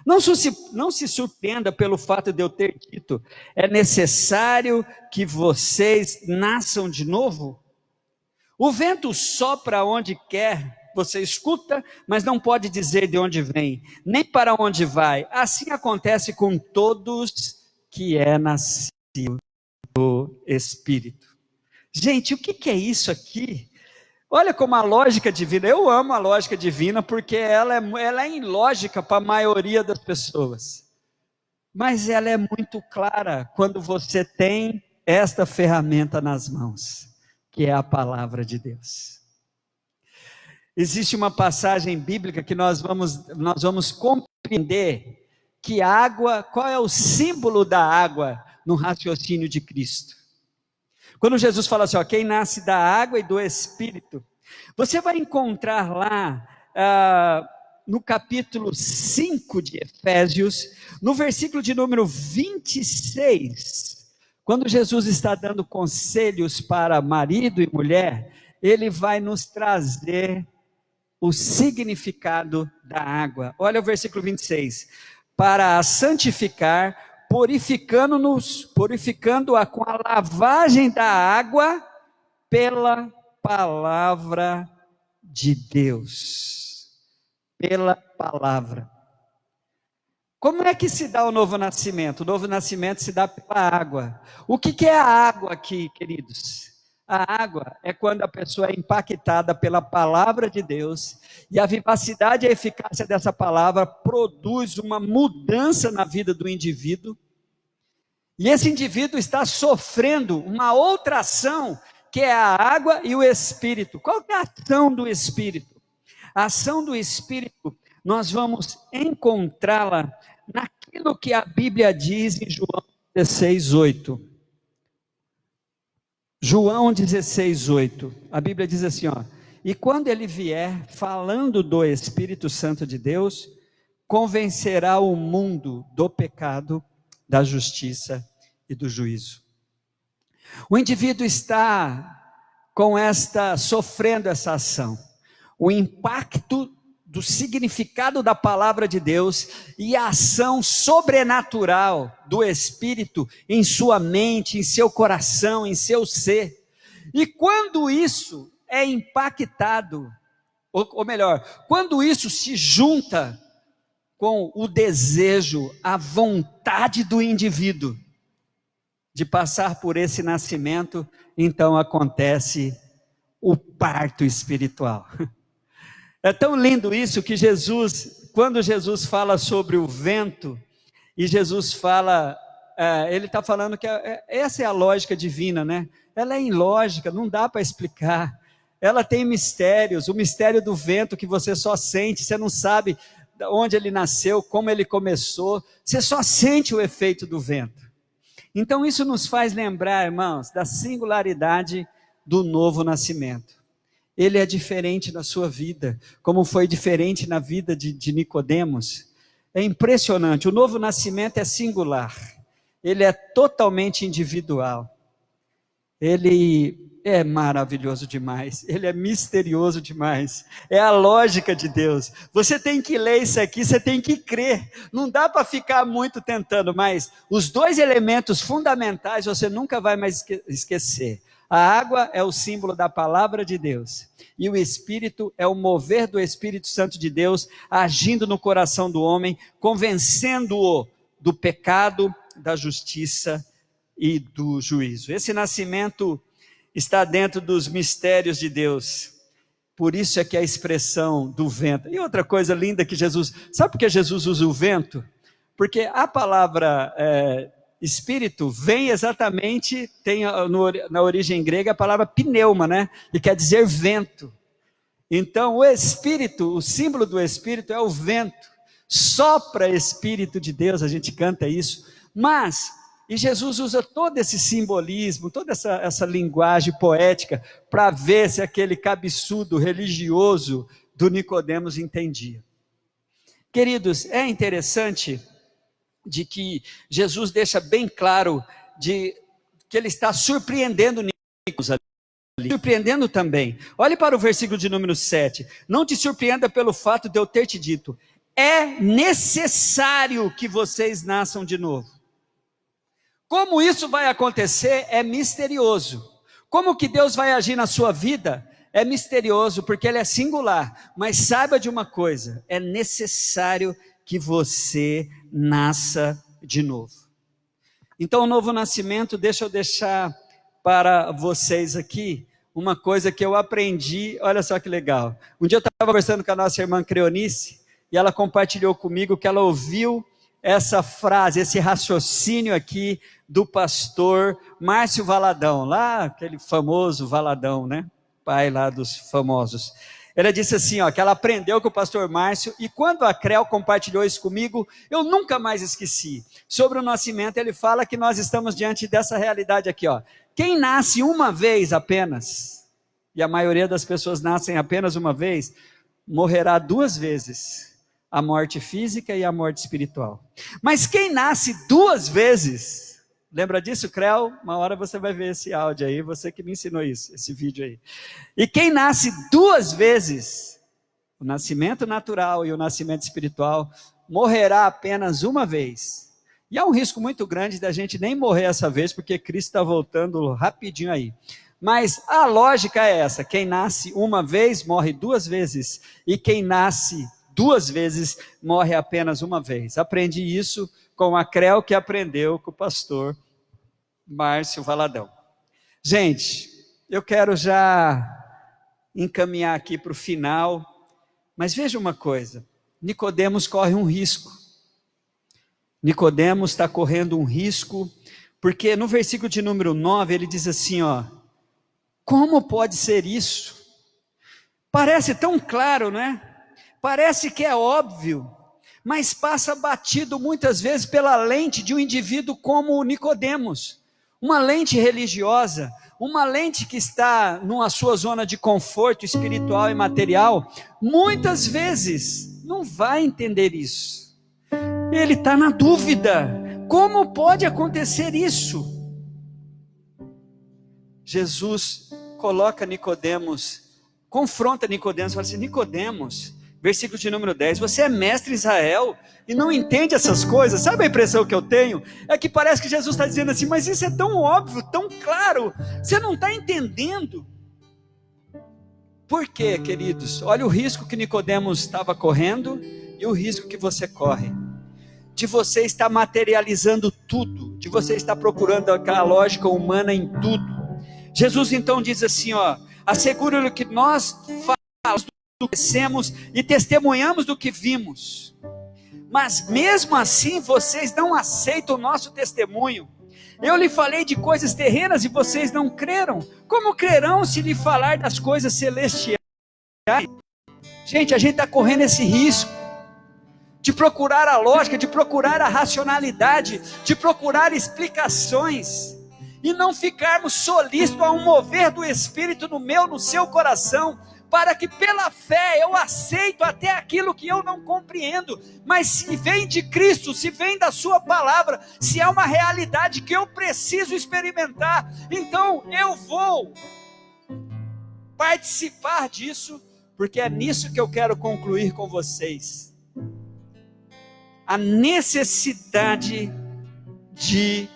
Não se surpreenda pelo fato de eu ter dito, é necessário que vocês nasçam de novo. O vento sopra onde quer, você escuta, mas não pode dizer de onde vem, nem para onde vai. Assim acontece com todos que é nascido do Espírito. Gente, o que é isso aqui? Olha como a lógica divina, eu amo a lógica divina, porque ela é ilógica para a maioria das pessoas. Mas ela é muito clara quando você tem esta ferramenta nas mãos, que é a palavra de Deus. Existe uma passagem bíblica que nós vamos compreender que a água, qual é o símbolo da água no raciocínio de Cristo. Quando Jesus fala assim, ó, quem nasce da água e do Espírito, você vai encontrar lá no capítulo 5 de Efésios, no versículo de número 26, quando Jesus está dando conselhos para marido e mulher, ele vai nos trazer o significado da água. Olha o versículo 26, para a santificar, purificando-a com a lavagem da água pela palavra de Deus. Pela palavra. Como é que se dá o novo nascimento? O novo nascimento se dá pela água. O que é a água aqui, queridos? A água é quando a pessoa é impactada pela palavra de Deus, e a vivacidade e a eficácia dessa palavra produz uma mudança na vida do indivíduo, e esse indivíduo está sofrendo uma outra ação, que é a água e o Espírito. Qual é a ação do Espírito? A ação do Espírito, nós vamos encontrá-la naquilo que a Bíblia diz em João 16:8. João 16:8, a Bíblia diz assim, ó, e quando ele vier, falando do Espírito Santo de Deus, convencerá o mundo do pecado, da justiça e do juízo. O indivíduo está sofrendo essa ação, o impacto do significado da palavra de Deus e a ação sobrenatural do Espírito em sua mente, em seu coração, em seu ser. E quando isso é impactado, ou melhor, quando isso se junta com o desejo, a vontade do indivíduo de passar por esse nascimento, então acontece o parto espiritual. É tão lindo isso que quando Jesus fala sobre o vento, e Jesus fala, ele está falando que essa é a lógica divina, né? Ela é ilógica, não dá para explicar. Ela tem mistérios, o mistério do vento que você só sente, você não sabe onde ele nasceu, como ele começou, você só sente o efeito do vento. Então isso nos faz lembrar, irmãos, da singularidade do novo nascimento. Ele é diferente na sua vida, como foi diferente na vida de Nicodemos. É impressionante, o novo nascimento é singular, ele é totalmente individual, ele é maravilhoso demais, ele é misterioso demais, é a lógica de Deus. Você tem que ler isso aqui, você tem que crer, não dá para ficar muito tentando, mas os dois elementos fundamentais você nunca vai mais esquecer. A água é o símbolo da palavra de Deus, e o Espírito é o mover do Espírito Santo de Deus, agindo no coração do homem, convencendo-o do pecado, da justiça e do juízo. Esse nascimento está dentro dos mistérios de Deus, por isso é que a expressão do vento. E outra coisa linda que Jesus, sabe por que Jesus usa o vento? Porque a palavra Espírito vem exatamente, na origem grega a palavra pneuma, né? E quer dizer vento. Então o Espírito, o símbolo do Espírito é o vento, sopra Espírito de Deus, a gente canta isso, mas, e Jesus usa todo esse simbolismo, toda essa linguagem poética, para ver se aquele cabeçudo religioso do Nicodemos entendia. Queridos, é interessante de que Jesus deixa bem claro que ele está surpreendendo Nicodemos ali, surpreendendo também. Olhe para o versículo de número 7. Não te surpreenda pelo fato de eu ter te dito, é necessário que vocês nasçam de novo. Como isso vai acontecer é misterioso. Como que Deus vai agir na sua vida é misterioso, porque ele é singular. Mas saiba de uma coisa, é necessário que você nasça de novo. Então o novo nascimento, deixa eu deixar para vocês aqui uma coisa que eu aprendi, olha só que legal. Um dia eu estava conversando com a nossa irmã Creonice, e ela compartilhou comigo que ela ouviu essa frase, esse raciocínio aqui do pastor Márcio Valadão, lá aquele famoso Valadão, né? Pai lá dos famosos. Ela disse assim, ó, que ela aprendeu com o pastor Márcio, e quando a Creu compartilhou isso comigo, eu nunca mais esqueci. Sobre o nascimento, ele fala que nós estamos diante dessa realidade aqui, ó. Quem nasce uma vez apenas, e a maioria das pessoas nascem apenas uma vez, morrerá 2 vezes, a morte física e a morte espiritual. Mas quem nasce 2 vezes, lembra disso, Creu? Uma hora você vai ver esse áudio aí, você que me ensinou isso, esse vídeo aí. E quem nasce 2 vezes, o nascimento natural e o nascimento espiritual, morrerá apenas uma vez. E há um risco muito grande da gente nem morrer essa vez, porque Cristo está voltando rapidinho aí. Mas a lógica é essa, quem nasce uma vez, morre 2 vezes. E quem nasce 2 vezes, morre apenas uma vez. Aprendi isso com a Creu, que aprendeu com o pastor Márcio Valadão. Gente, eu quero já encaminhar aqui para o final, mas veja uma coisa, Nicodemos corre um risco. Nicodemos está correndo um risco, porque no versículo de número 9, ele diz assim, ó, como pode ser isso? Parece tão claro, né? Parece que é óbvio, mas passa batido muitas vezes pela lente de um indivíduo como Nicodemos, uma lente religiosa, uma lente que está numa sua zona de conforto espiritual e material, muitas vezes não vai entender isso. Ele está na dúvida, como pode acontecer isso? Jesus coloca Nicodemos, confronta Nicodemos, fala assim, Nicodemos, versículo de número 10, você é mestre em Israel e não entende essas coisas? Sabe a impressão que eu tenho? É que parece que Jesus está dizendo assim, mas isso é tão óbvio, tão claro, você não está entendendo. Por quê, queridos? Olha o risco que Nicodemos estava correndo e o risco que você corre. De você estar materializando tudo, de você estar procurando aquela lógica humana em tudo. Jesus então diz assim, ó, asseguro-lhe que nós falamos do que conhecemos e testemunhamos do que vimos, mas mesmo assim vocês não aceitam o nosso testemunho. Eu lhe falei de coisas terrenas e vocês não creram. Como crerão se lhe falar das coisas celestiais? Gente, a gente está correndo esse risco de procurar a lógica, de procurar a racionalidade, de procurar explicações, e não ficarmos solícitos a um mover do Espírito no meu, no seu coração, para que pela fé eu aceito até aquilo que eu não compreendo, mas se vem de Cristo, se vem da sua palavra, se é uma realidade que eu preciso experimentar, então eu vou participar disso, porque é nisso que eu quero concluir com vocês. A necessidade de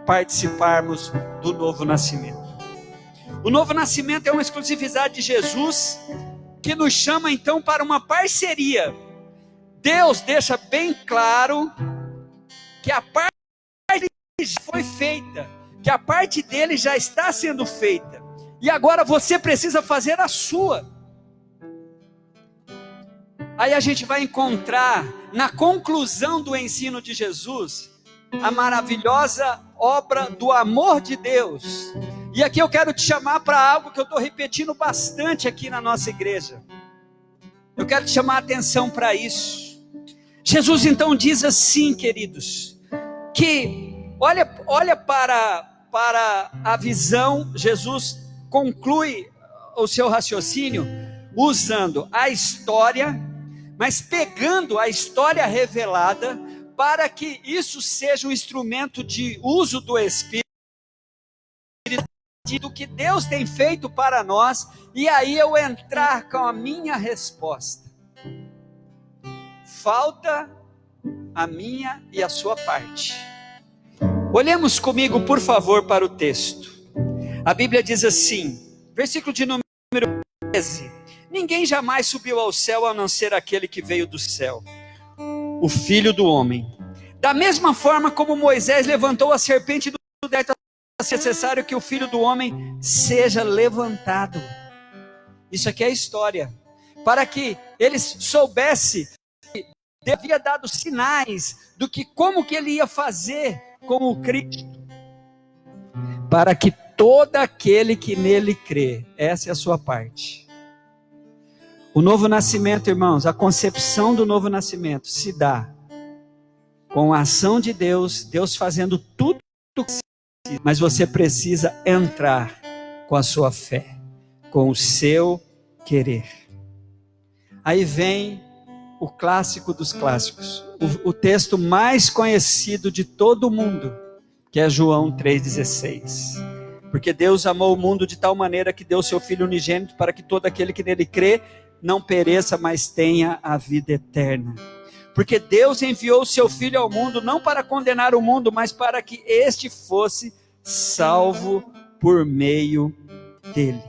participarmos do novo nascimento. O novo nascimento é uma exclusividade de Jesus, que nos chama então para uma parceria. Deus deixa bem claro que a parte já foi feita, que a parte dele já está sendo feita, e agora você precisa fazer a sua. Aí a gente vai encontrar, na conclusão do ensino de Jesus, a maravilhosa obra do amor de Deus. E aqui eu quero te chamar para algo que eu estou repetindo bastante aqui na nossa igreja. Eu quero te chamar a atenção para isso. Jesus então diz assim, queridos, que olha para a visão. Jesus conclui o seu raciocínio usando a história, mas pegando a história revelada, para que isso seja um instrumento de uso do Espírito, do que Deus tem feito para nós, e aí eu entrar com a minha resposta. Falta a minha e a sua parte. Olhemos comigo, por favor, para o texto. A Bíblia diz assim, versículo de número 13: ninguém jamais subiu ao céu a não ser aquele que veio do céu, o Filho do Homem. Da mesma forma como Moisés levantou a serpente do deserto, é necessário que o Filho do Homem seja levantado. Isso aqui é a história, para que eles soubessem que Deus havia dado sinais do que, como que ele ia fazer com o Cristo, para que todo aquele que nele crê, essa é a sua parte. O novo nascimento, irmãos, a concepção do novo nascimento se dá com a ação de Deus, Deus fazendo tudo o que precisa, mas você precisa entrar com a sua fé, com o seu querer. Aí vem o clássico dos clássicos, o texto mais conhecido de todo mundo, que é João 3,16. Porque Deus amou o mundo de tal maneira que deu seu Filho unigênito, para que todo aquele que nele crê não pereça, mas tenha a vida eterna. Porque Deus enviou o seu Filho ao mundo, não para condenar o mundo, mas para que este fosse salvo por meio dele.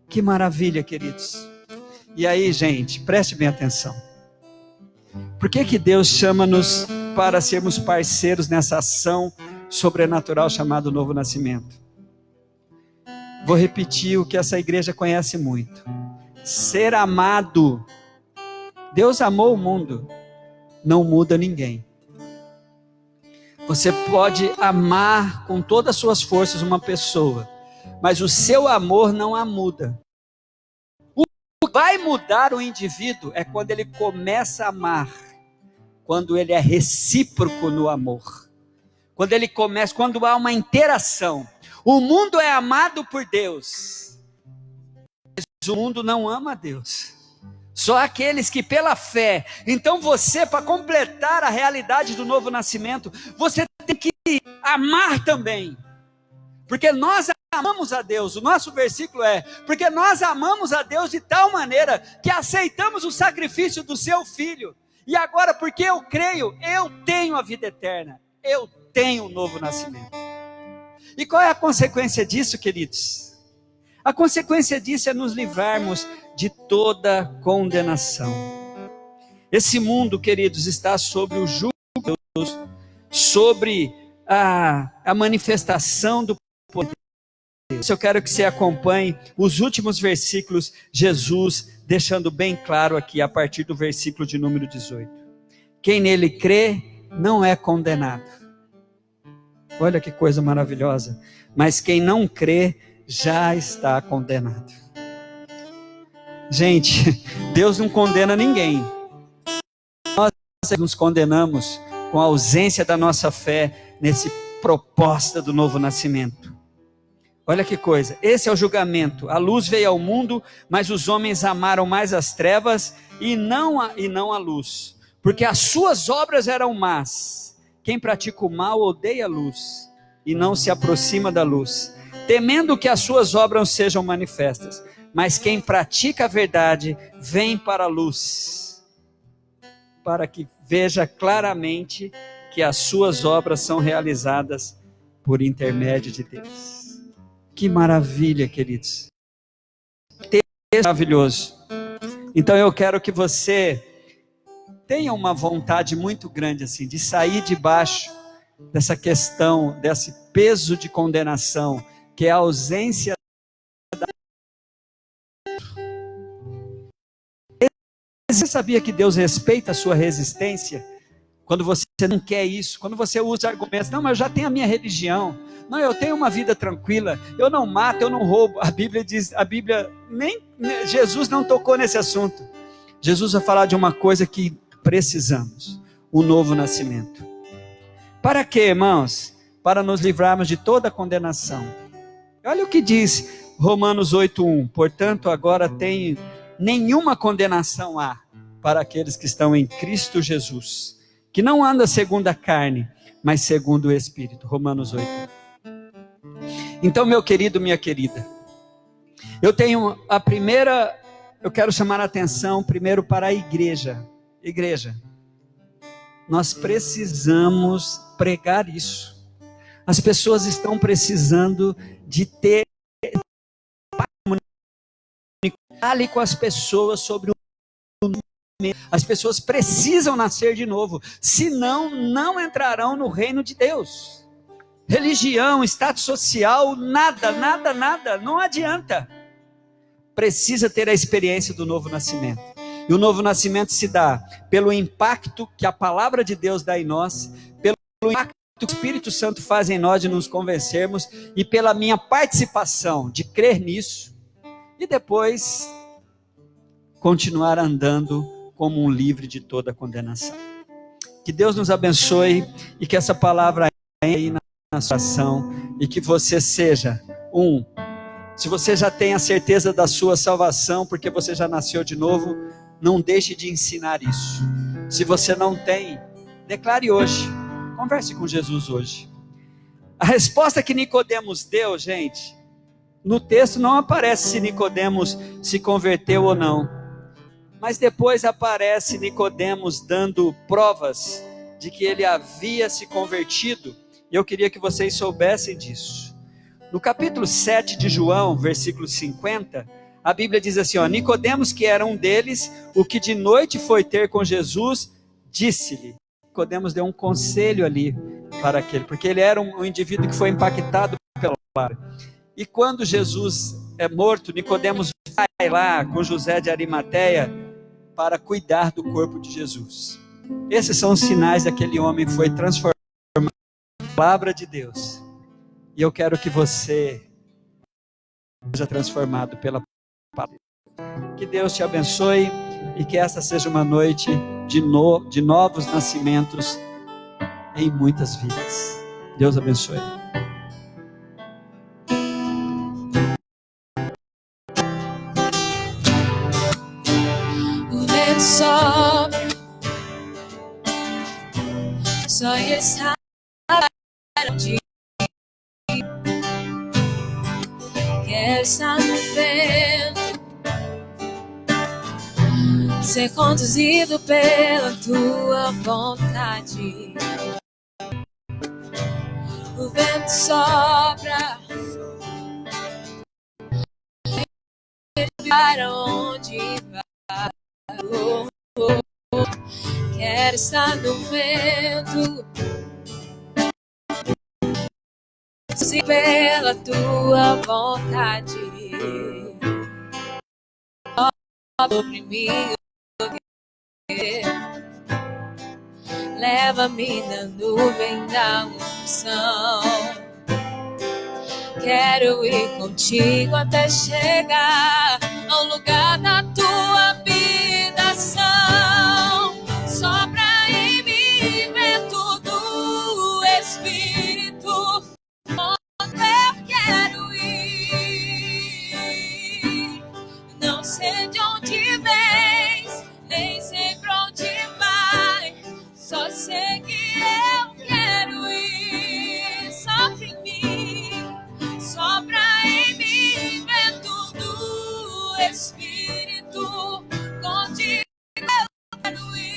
Que maravilha, queridos. E aí, gente, preste bem atenção. Por que Deus chama-nos para sermos parceiros nessa ação sobrenatural chamada Novo Nascimento? Vou repetir o que essa igreja conhece muito. Ser amado. Deus amou o mundo, não muda ninguém. Você pode amar com todas as suas forças uma pessoa, mas o seu amor não a muda. O que vai mudar o indivíduo é quando ele começa a amar, quando ele é recíproco no amor, quando há uma interação. O mundo é amado por Deus, mas o mundo não ama a Deus. Só aqueles que pela fé. Então você, para completar a realidade do novo nascimento, você tem que amar também. Porque nós amamos a Deus. O nosso versículo é: porque nós amamos a Deus de tal maneira que aceitamos o sacrifício do seu Filho. E agora, porque eu creio, eu tenho a vida eterna. Eu tenho o novo nascimento. E qual é a consequência disso, queridos? A consequência disso é nos livrarmos de toda condenação. Esse mundo, queridos, está sobre o jugo de Deus, sobre a manifestação do poder de Deus. Eu quero que você acompanhe os últimos versículos, Jesus deixando bem claro aqui, a partir do versículo de número 18. Quem nele crê não é condenado. Olha que coisa maravilhosa. Mas quem não crê já está condenado. Gente, Deus não condena ninguém. Nós nos condenamos com a ausência da nossa fé nesse proposta do novo nascimento. Olha que coisa, esse é o julgamento. A luz veio ao mundo, mas os homens amaram mais as trevas e não a luz, porque as suas obras eram más. Quem pratica o mal odeia a luz e não se aproxima da luz, temendo que as suas obras sejam manifestas. Mas quem pratica a verdade vem para a luz, para que veja claramente que as suas obras são realizadas por intermédio de Deus. Que maravilha, queridos. Maravilhoso. Então eu quero que você tenha uma vontade muito grande assim, de sair debaixo dessa questão, desse peso de condenação, que é a ausência da... Você sabia que Deus respeita a sua resistência? Quando você não quer isso, quando você usa argumentos, não, mas eu já tenho a minha religião, não, eu tenho uma vida tranquila, eu não mato, eu não roubo. A Bíblia diz, Jesus não tocou nesse assunto. Jesus vai falar de uma coisa que precisamos. Um novo nascimento. Para quê, irmãos? Para nos livrarmos de toda condenação. Olha o que diz Romanos 8:1. Portanto, agora tem nenhuma condenação há para aqueles que estão em Cristo Jesus, que não anda segundo a carne, mas segundo o Espírito. Romanos 8. Então, meu querido, minha querida, eu quero chamar a atenção primeiro para a igreja. Igreja, nós precisamos pregar isso. As pessoas estão precisando de ter comunicar com as pessoas sobre o as pessoas precisam nascer de novo, senão não entrarão no reino de Deus. Religião, status social, nada, não adianta. Precisa ter a experiência do novo nascimento. E o novo nascimento se dá pelo impacto que a palavra de Deus dá em nós, pelo impacto que o Espírito Santo faz em nós de nos convencermos, e pela minha participação de crer nisso, e depois continuar andando como um livre de toda condenação. Que Deus nos abençoe e que essa palavra aí na sua ação, e que você seja se você já tem a certeza da sua salvação, porque você já nasceu de novo, não deixe de ensinar isso. Se você não tem, declare hoje, converse com Jesus hoje. A resposta que Nicodemos deu, gente, no texto não aparece se Nicodemos se converteu ou não. Mas depois aparece Nicodemos dando provas de que ele havia se convertido, e eu queria que vocês soubessem disso. No capítulo 7 de João, versículo 50, a Bíblia diz assim, Nicodemos, que era um deles, o que de noite foi ter com Jesus, disse-lhe. Nicodemos deu um conselho ali para aquele, porque ele era um indivíduo que foi impactado pela palavra. E quando Jesus é morto, Nicodemos vai lá com José de Arimateia para cuidar do corpo de Jesus. Esses são os sinais daquele homem que foi transformado pela palavra de Deus. E eu quero que você seja transformado pela palavra. Que Deus te abençoe e que esta seja uma noite de novos nascimentos em muitas vidas. Deus abençoe. Sopra, só está onde quer estar no vento, ser conduzido pela tua vontade. O vento sopra para onde vai. Quero estar no vento, se pela tua vontade, sobre mim, leva-me na nuvem da unção. Quero ir contigo até chegar ao lugar da tua habitação. Sopra em mim vento do Espírito, onde eu quero ir. Não sei de onde vens, nem sei pra onde vai, só sei que eu quero ir. Sopra em mim, sopra em mim vento do Espírito, onde eu quero ir.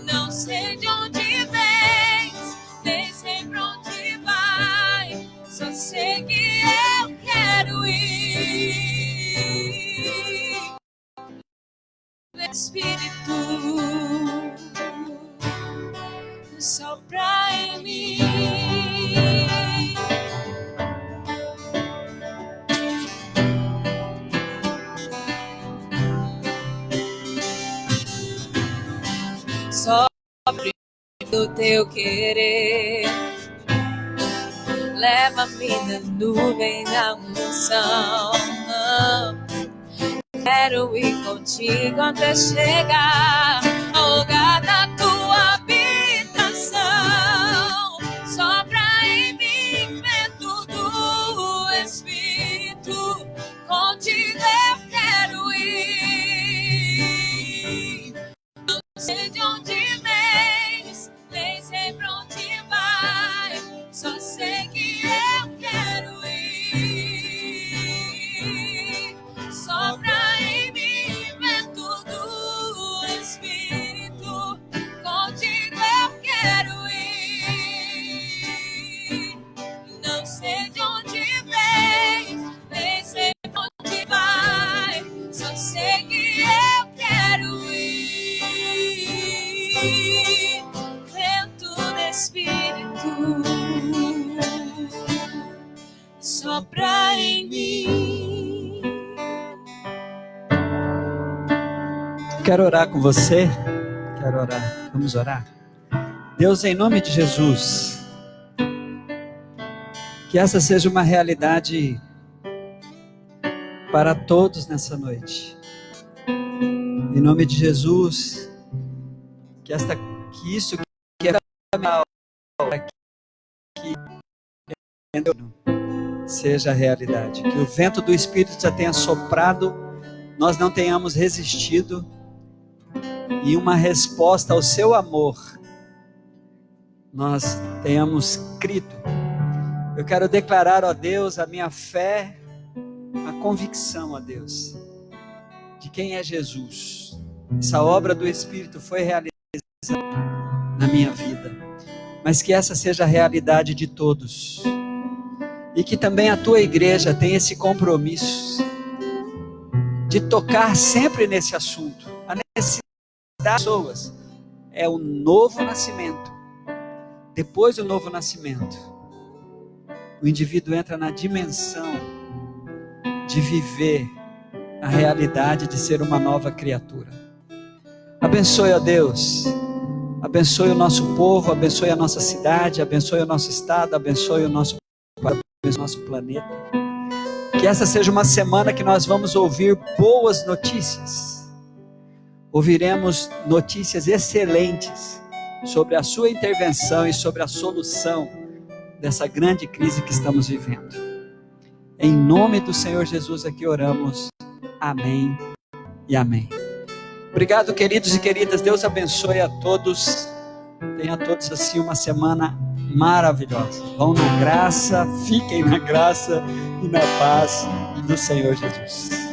Não sei de onde vens, nem sei pra onde vai, só sei que eu quero ir. Espírito, sopra em mim. Sobre o teu querer, leva-me na nuvem da unção. Quero ir contigo até chegar ao lugar da tua habitação. Sopra em mim vento do Espírito. Contigo eu quero ir. Não sei de onde vens, nem sei pra onde vai. Só sei que eu quero ir. Sopra em mim vento do Espírito. Contigo eu quero ir. Não sei de onde vem, nem sei pra onde vai. Só sei que eu quero ir. Vento do Espírito, sopra em mim. Quero orar com você. Quero orar. Vamos orar. Deus, em nome de Jesus, que essa seja uma realidade para todos nessa noite. Em nome de Jesus, que isso que é seja a realidade. Que o vento do Espírito já tenha soprado, nós não tenhamos resistido, e uma resposta ao seu amor nós tenhamos crido. Eu quero declarar, ó Deus, a minha fé, a convicção, ó Deus, de quem é Jesus. Essa obra do Espírito foi realizada na minha vida, mas que essa seja a realidade de todos, e que também a tua igreja tenha esse compromisso de tocar sempre nesse assunto. A necessidade das pessoas é o novo nascimento. Depois do novo nascimento, o indivíduo entra na dimensão de viver a realidade de ser uma nova criatura. Abençoe, ó Deus, abençoe o nosso povo, abençoe a nossa cidade, abençoe o nosso estado, abençoe o nosso planeta. Que essa seja uma semana que nós vamos ouvir boas notícias. Ouviremos notícias excelentes sobre a sua intervenção e sobre a solução dessa grande crise que estamos vivendo. Em nome do Senhor Jesus aqui oramos. Amém e amém. Obrigado, queridos e queridas. Deus abençoe a todos. Tenha todos assim uma semana maravilhosa. Vão na graça, fiquem na graça e na paz do Senhor Jesus.